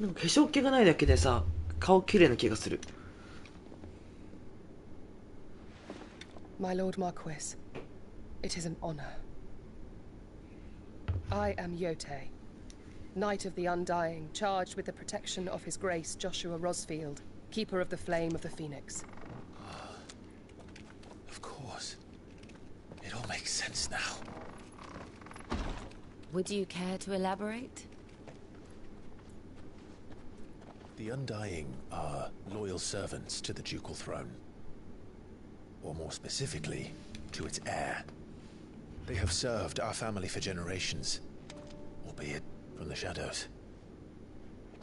なんか化粧気がないだけでさ、顔綺麗な気がする。
My Lord Marquis, it is an honor. I am Yote, Knight of the Undying, charged with the protection of His Grace Joshua Rosfield, Keeper of the Flame of the Phoenix.
Of course. It all makes sense now.
Would you care to elaborate?
The Undying are loyal servants to the ducal throne. Or more specifically, to its heir. They have served our family for generations, albeit from the shadows.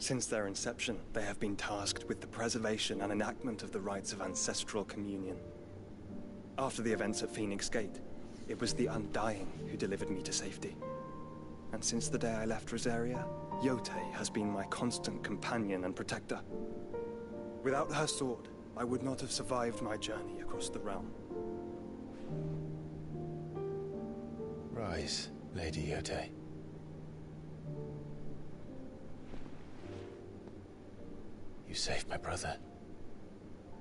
Since their inception, they have been tasked with the preservation and enactment of the rites of ancestral communion. After the events at Phoenix Gate, it was the Undying who delivered me to safety. And since the day I left Rosaria, Yote has been my constant companion and protector. Without her sword, I would not have survived my journey across the realm.
Rise, Lady Yote. You saved my brother.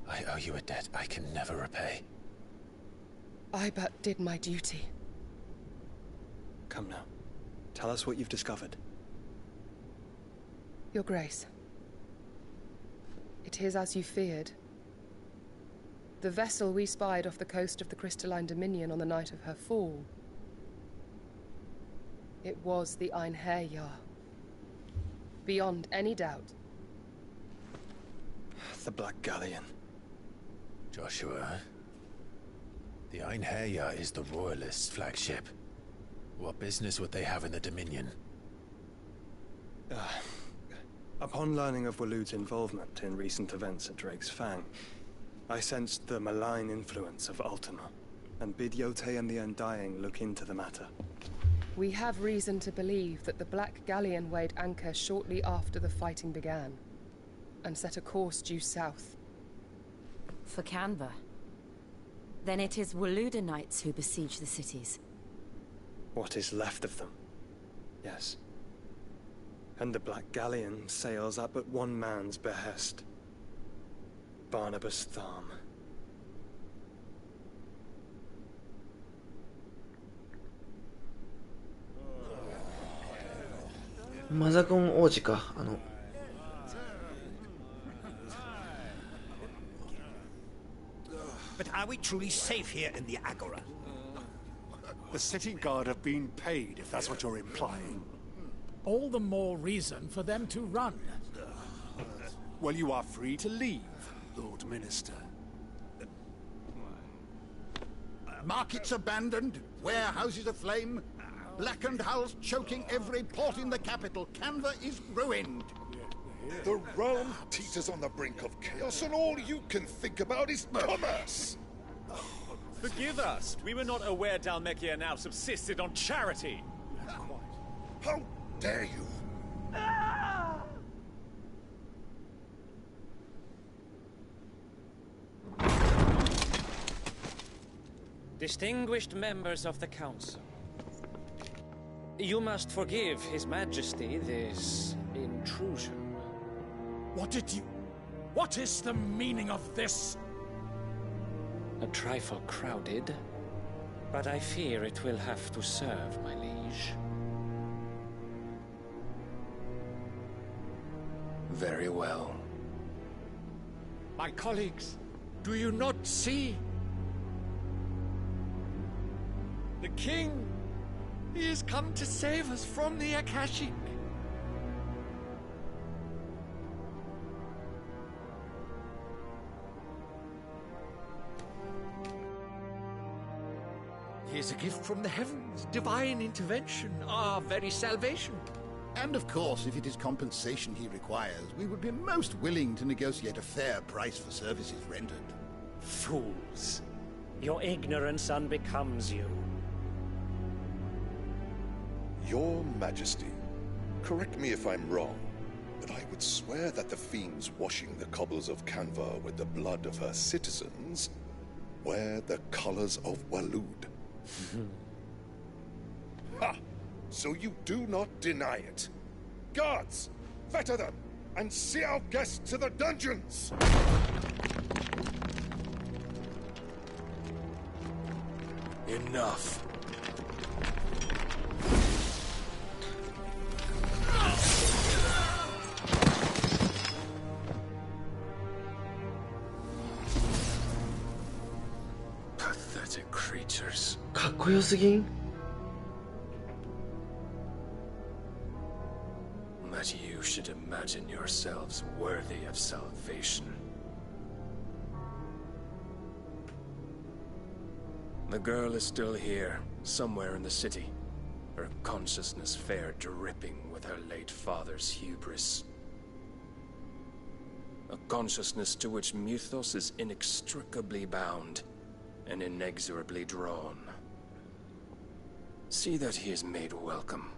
I owe you a debt I can never repay.
I but did my duty.
Come now. Tell us what you've discovered.
Your Grace. It is as you feared. The vessel we spied off the coast of the Crystalline Dominion on the night of her fall. It was the Einherjar. Beyond any doubt.
The Black Galleon.
Joshua, the Einherjar is the Royalists' flagship. What business would they have in the Dominion?
Upon learning of Waloed's involvement in recent events at Drake's Fang, I sensed the malign influence of Ultima, and bid Yote and the Undying look into the matter.
We have reason to believe that the Black Galleon weighed anchor shortly after the fighting began, and set a course due south.
For Canva. Then it is Waloed Knights who besiege the cities.
What is left of them? Yes. And the Black Galleon sails at but one man's behest. Barnabas Tharm.
Mazakon王子か、
But are we truly safe here in the Agora?
The city guard have been paid, if that's what you're implying.
All the more reason for them to run.
Well, you are free to leave, Lord Minister.
Markets abandoned, warehouses aflame, blackened hulls choking every port in the capital. Canva is ruined.
The realm teeters on the brink of chaos, and all you can think about is commerce.
Forgive us. We were not aware Dhalmekia now subsisted on charity.
How dare you?
Distinguished members of the Council, you must forgive His Majesty this intrusion.
What is the meaning of this?
A trifle crowded, but I fear it will have to serve, my liege.
Very well.
My colleagues, do you not see?
The king! He has come to save us from the Akashic! Here's a gift from the heavens, divine intervention, our very salvation.
And of course, if it is compensation he requires, we would be most willing to negotiate a fair price for services rendered.
Fools. Your ignorance unbecomes you.
Your Majesty, correct me if I'm wrong, but I would swear that the fiends washing the cobbles of Canva with the blood of her citizens wear the colors of Waloed. Ha! So you do not deny it. Guards, fetter them, and see our guests to the dungeons!
Enough. Pathetic creatures.
かっこよすぎん?
That you should imagine yourselves worthy of salvation. The girl is still here, somewhere in the city. Her consciousness fair dripping with her late father's hubris. A consciousness to which Mythos is inextricably bound and inexorably drawn. See that he is made welcome.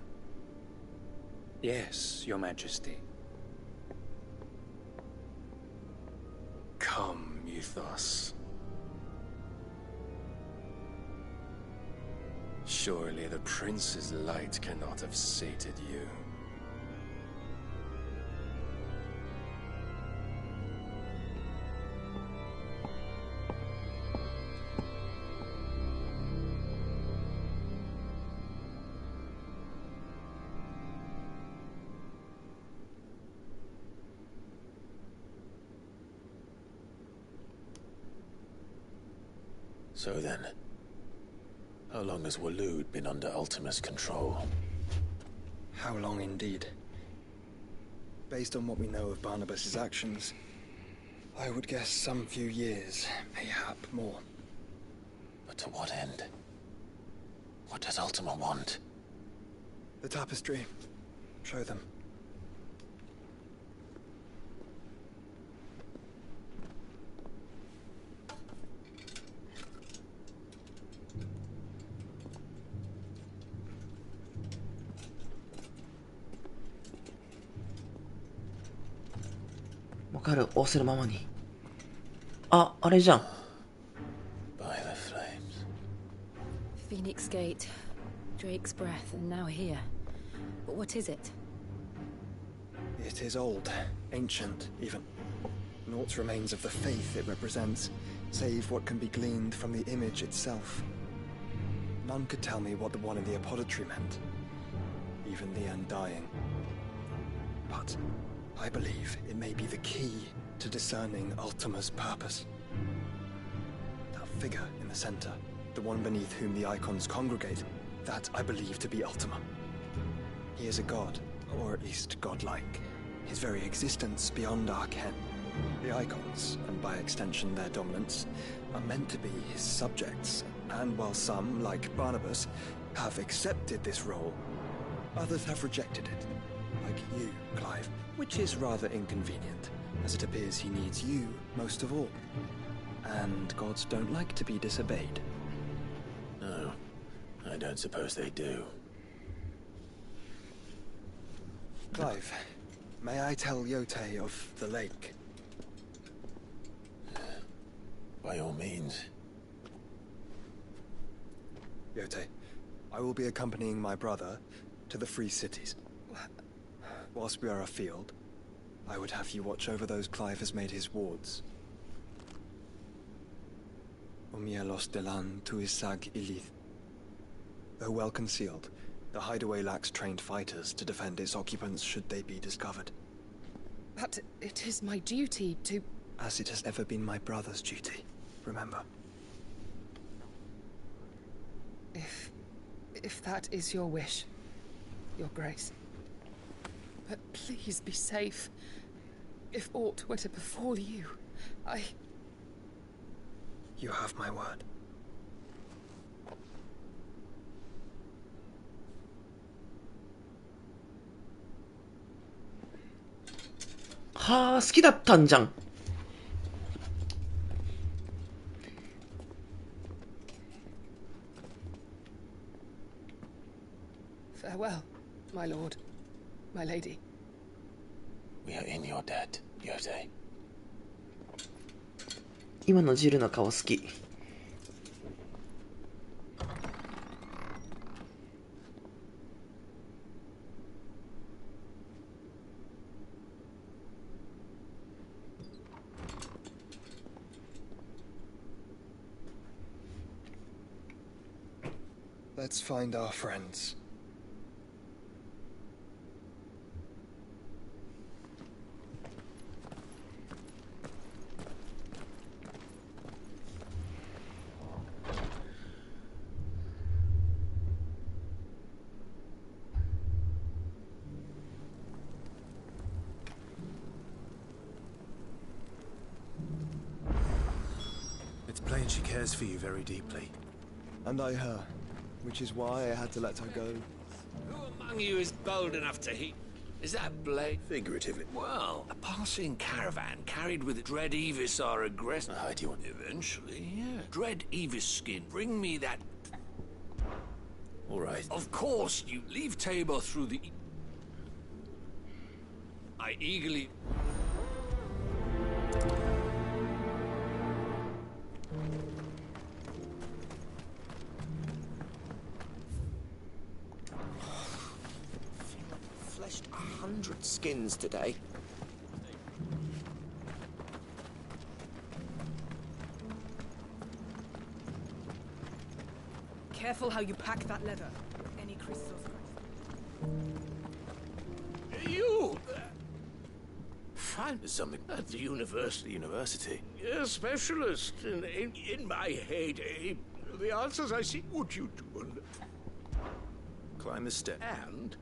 Yes, Your Majesty.
Come, Mythos. Surely the prince's light cannot have sated you.
So then, how long has Waloed been under Ultima's control?
How long indeed? Based on what we know of Barnabas's actions, I would guess some few years, mayhap more.
But to what end? What does Ultima want?
The tapestry. Show them.
わかる、仰せるままに。あ、あれじゃん。
By the flames.
Phoenix Gate, Drake's breath, and now here. But what is it?
It is old, ancient, even. Naught remains of the faith it represents, save what can be gleaned from the image itself. None could tell me what the one in the apothecary meant, even the Undying. But I believe it may be the key to discerning Ultima's purpose. That figure in the center, the one beneath whom the icons congregate, that I believe to be Ultima. He is a god, or at least godlike. His very existence beyond our ken. The icons, and by extension their dominants, are meant to be his subjects, and while some, like Barnabas, have accepted this role, others have rejected it. Like you, Clive, which is rather inconvenient, as it appears he needs you most of all. And gods don't like to be disobeyed.
No, I don't suppose they do.
Clive, may I tell Yote of the lake?
By all means.
Yote, I will be accompanying my brother to the Free Cities. Whilst we are afield, I would have you watch over those Clive has made his wards. Omielos delan tuisag ilith. Though well concealed, the hideaway lacks trained fighters to defend its occupants should they be discovered.
But it is my duty to...
As it has ever been my brother's duty, remember.
If If that is your wish, Your Grace. But please be safe. If aught were to befall you,
You have my word.
はあ、好きだったんじゃん。
Farewell, my lord, my lady.
We are in your debt, Yose.
今のジルの顔好き。
Let's find our friends.
It's plain she cares for you very deeply.
And I her. Which is why I had to let her go.
Who among you is bold enough to heat? Is that Blade?
Figuratively.
Well, a passing caravan carried with Dread Evis our aggressor.
How do you want?
Eventually, yeah. Dread Evis skin. Bring me that.
All right.
Of course, you leave Tabor through the. I eagerly.
Fleshed 100 skins today.
Careful how you pack that leather. Any crystals.
You! Find something at the university.
University?
A specialist in my heyday. The answers I seek, would you do?
Climb the step.
And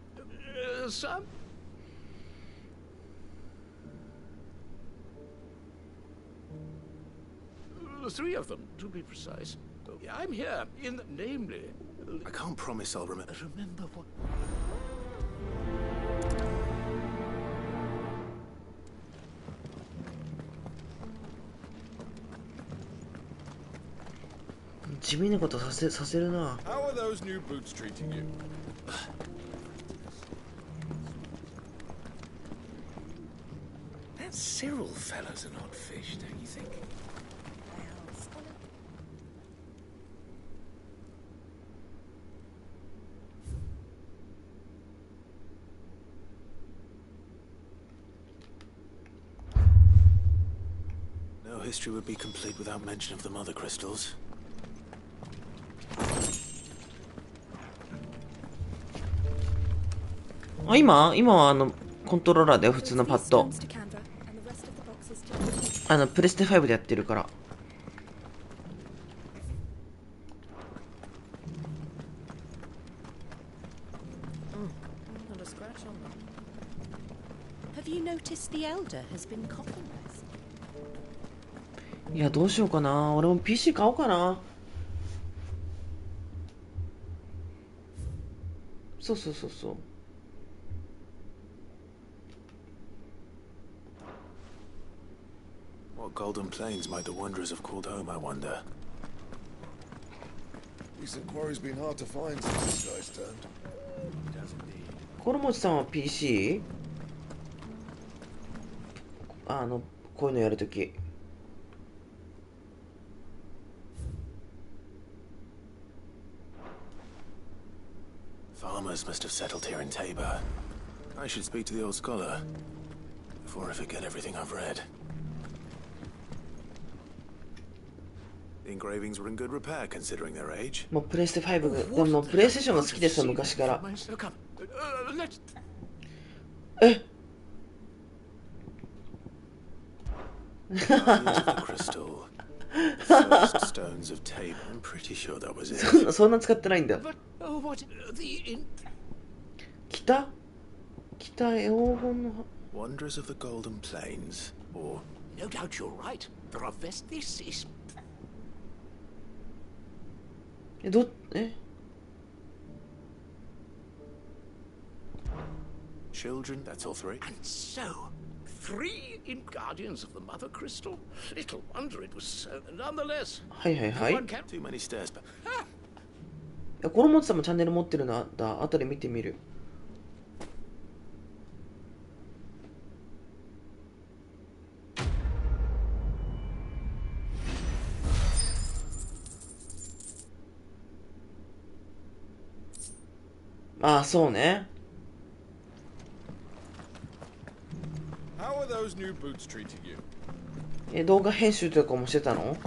some. The three of them, to be precise. I'm here, namely.
I can't promise I'll remember.
Remember what?
地味なことさせるな。
How are those new boots treating you?
That Cyril fellow's an odd fish, don't you think?
No history would be complete without mention of the mother crystals.
今はコントローラーで普通のパッド。プレステ5でやってるから。
Not a scratch on them. Have you noticed the elder has been coughing less?
いや、どうしようかな。俺も PC 買おうかな。そうそうそうそう。
What golden plains might the wanderers have called home, I wonder?
Recent quarry's been hard to find since this guy's turned.
コロモチさんは PC？ こういうのやるとき。
Farmers must have settled here in Tabor. I should speak to the old scholar before I forget everything I've read. The engravings were in good repair considering their age.
もうプレステ5でもプレイステーションが好きですよ昔から。え
Crystal. First stones of Tabor. I'm pretty sure that was it.
そんな使ってないんだ。
But what the
北黄金の
Wanderers of the Golden Plains, or
No doubt you're right. There are this is
え
children, that's all three.
And so 3 in Guardians of the Mother Crystal? Little wonder it was so. Nonetheless.
はいはいはい。
Too many stairs, but
このもつさんもチャンネル持ってるのだ。後で見てみる。ああ、そうね。
How are those new boots treating you?
動画編集とかもしてたの？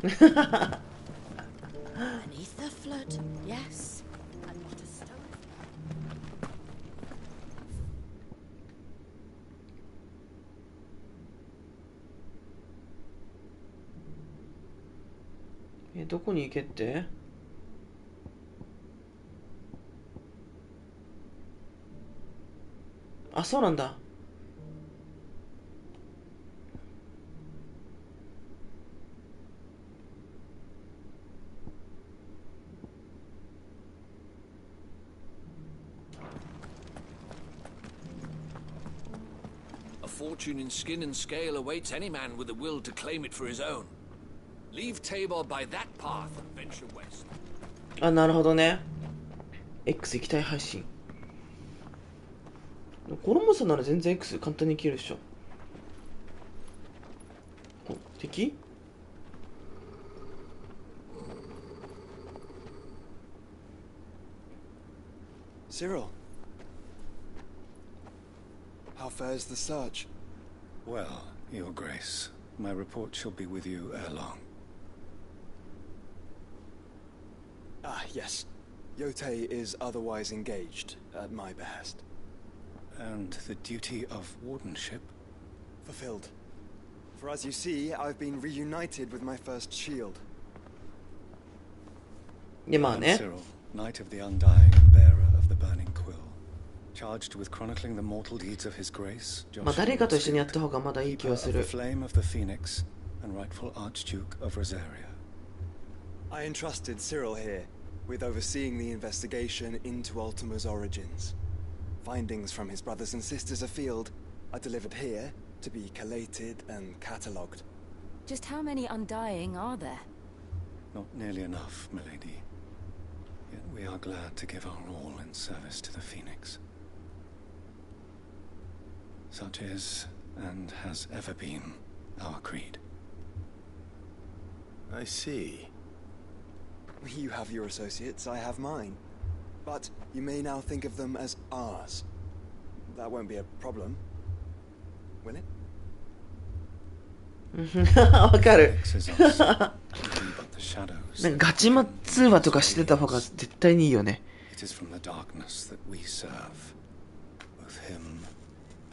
Beneath the flood, yes, and not a stone.
どこに行けって？あ、そうなんだ。
A fortune in skin and scale awaits any man with the will to claim it for his own. Leave Tabor by that path and venture west.
あ、なるほどね。X 液体配信。コロモさんなら全然 X 簡単に消えるでしょ。お、敵？
Cyril. How fares the search?
Well, Your Grace, my report shall be with you ere long.
Ah, yes. Yotei is otherwise engaged, at my behest.
And the duty of wardenship?
Fulfilled. For as you see, I've been reunited with my first shield.
Cyril, Knight of the Undying and bearer of the Burning Quill, charged with chronicling the mortal deeds of His Grace,
誰かと一緒にやった方がまだいい気がする。
the flame of the Phoenix and rightful Archduke of Rosaria.
I entrusted Cyril here with overseeing the investigation into Ultima's origins. Findings from his brothers and sisters afield are delivered here to be collated and catalogued.
Just how many Undying are there?
Not nearly enough, milady. Yet we are glad to give our all in service to the Phoenix. Such is, and has ever been, our creed.
I see.
You have your associates, I have mine. But you may now think of them as ours. That won't be a problem, will it?
わかる。なんかガチマ通話とかしてた方が絶対にいいよね。
It is from the darkness that we serve, both him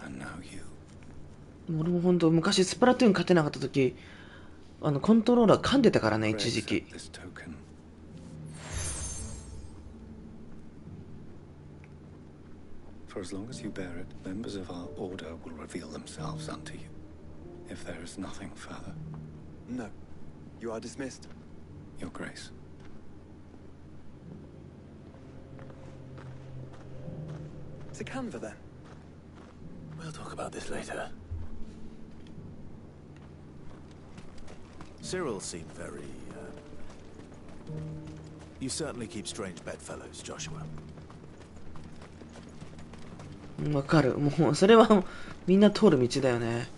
and now you.
俺も本当昔スプラトゥーン勝てなかった時、コントローラー噛んでたからね、一時期。
For as long as you bear it, members of our order will reveal themselves unto you. If there is nothing further.
No. You are dismissed.
Your Grace.
To Canva, then.
We'll talk about this later. Cyril seemed very, You certainly keep strange bedfellows, Joshua.
わかる。もうそれはみんな通る道だよね。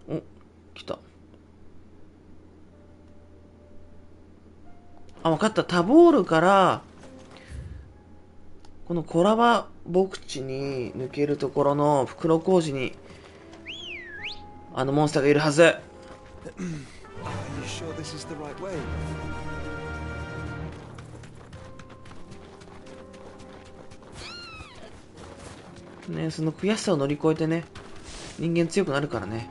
お、来た。あ、わかった。タボールからこのコラバ牧地に抜けるところの袋小路にあのモンスターがいるはず。
Are you sure this is the right way?
ね、その悔しさを乗り越えてね、人間強くなるからね。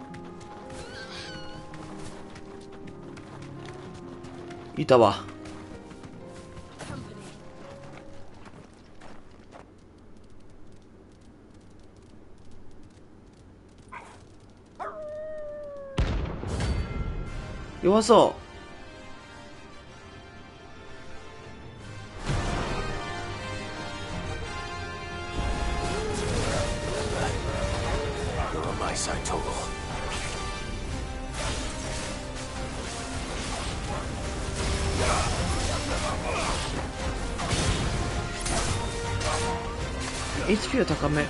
いたわ。弱そう。HP は高め。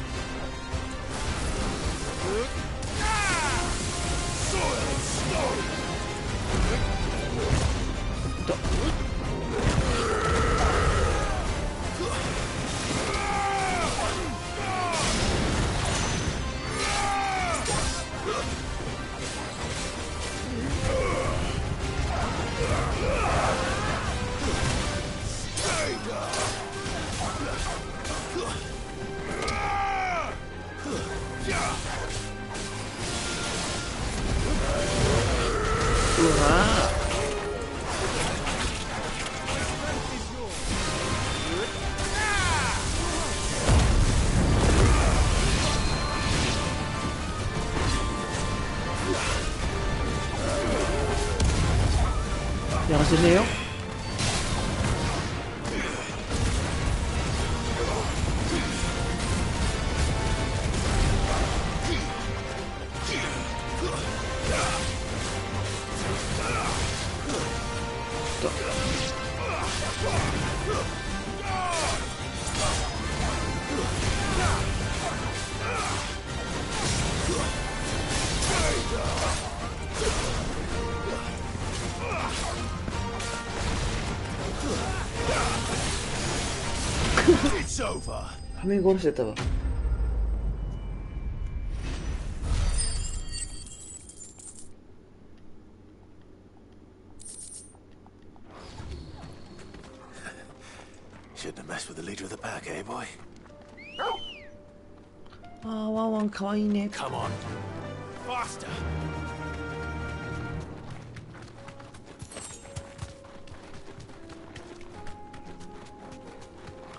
やらせねえよ。仮面殺してたわ。ああ、ワンワンかわいいね。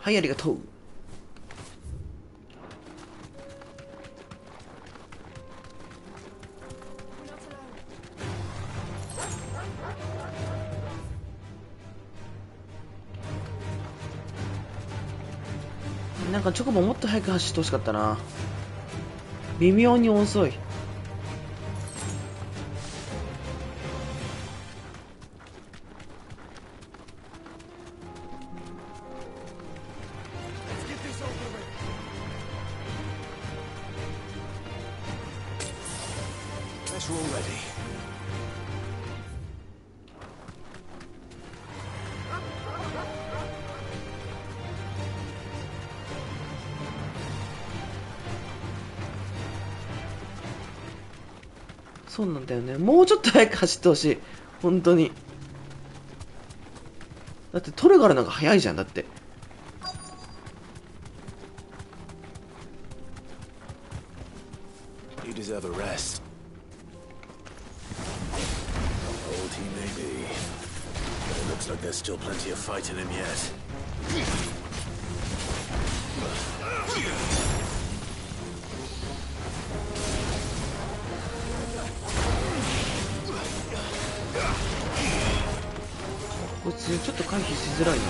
はい、ありがとう。なんかチョコボもっと早く走ってほしかったな。微妙に遅い。そうなんだよね。もうちょっと早く走ってほしい。本当に。だってトルガルなんか早いじゃん。だって。
You deserve a rest. Old he may be, but it looks like there's still plenty of fight in him yet.
こいつちょっと回避しづらいな。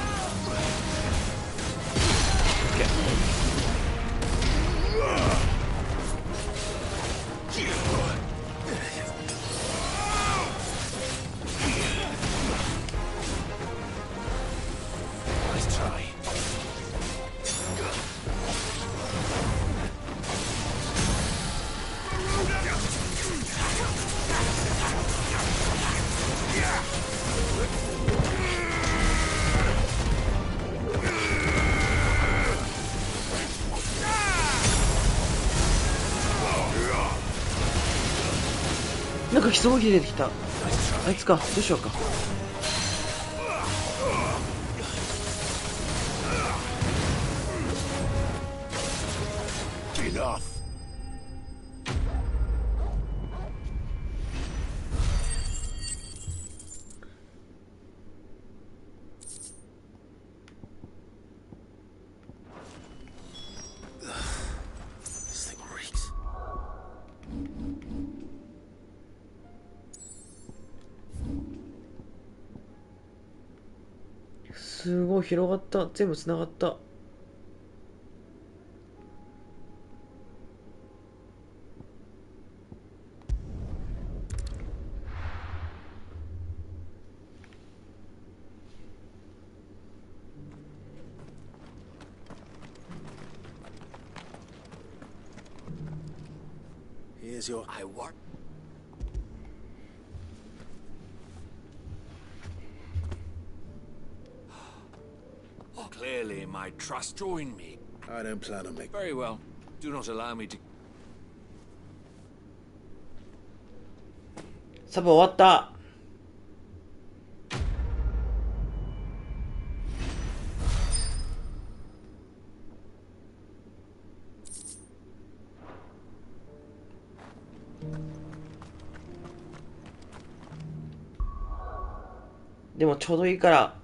なんか人が出てきた。あいつか。どうしようか。すごい広がった。全部つながった。
Here's your...
I want... Clearly, my trust join me.
I don't plan on making...
Very well. Do not allow me to...
サブ終わった。でもちょうどいいから、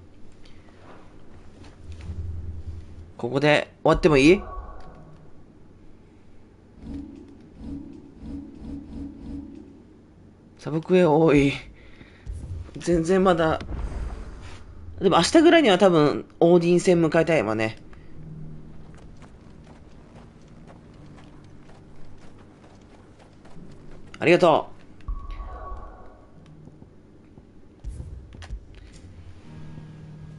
ここで終わってもいい？サブクエ多い。全然まだ。でも明日ぐらいには多分、オーディン戦迎えたいわね。ありがとう。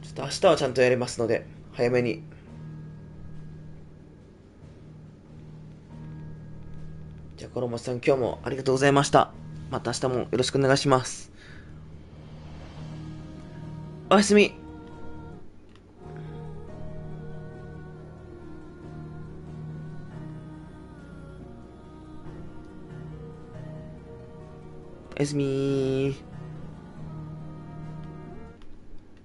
ちょっと明日はちゃんとやりますので、早めに。じゃあ、コロモさん今日もありがとうございました。また明日もよろしくお願いします。おやすみ。おやすみー。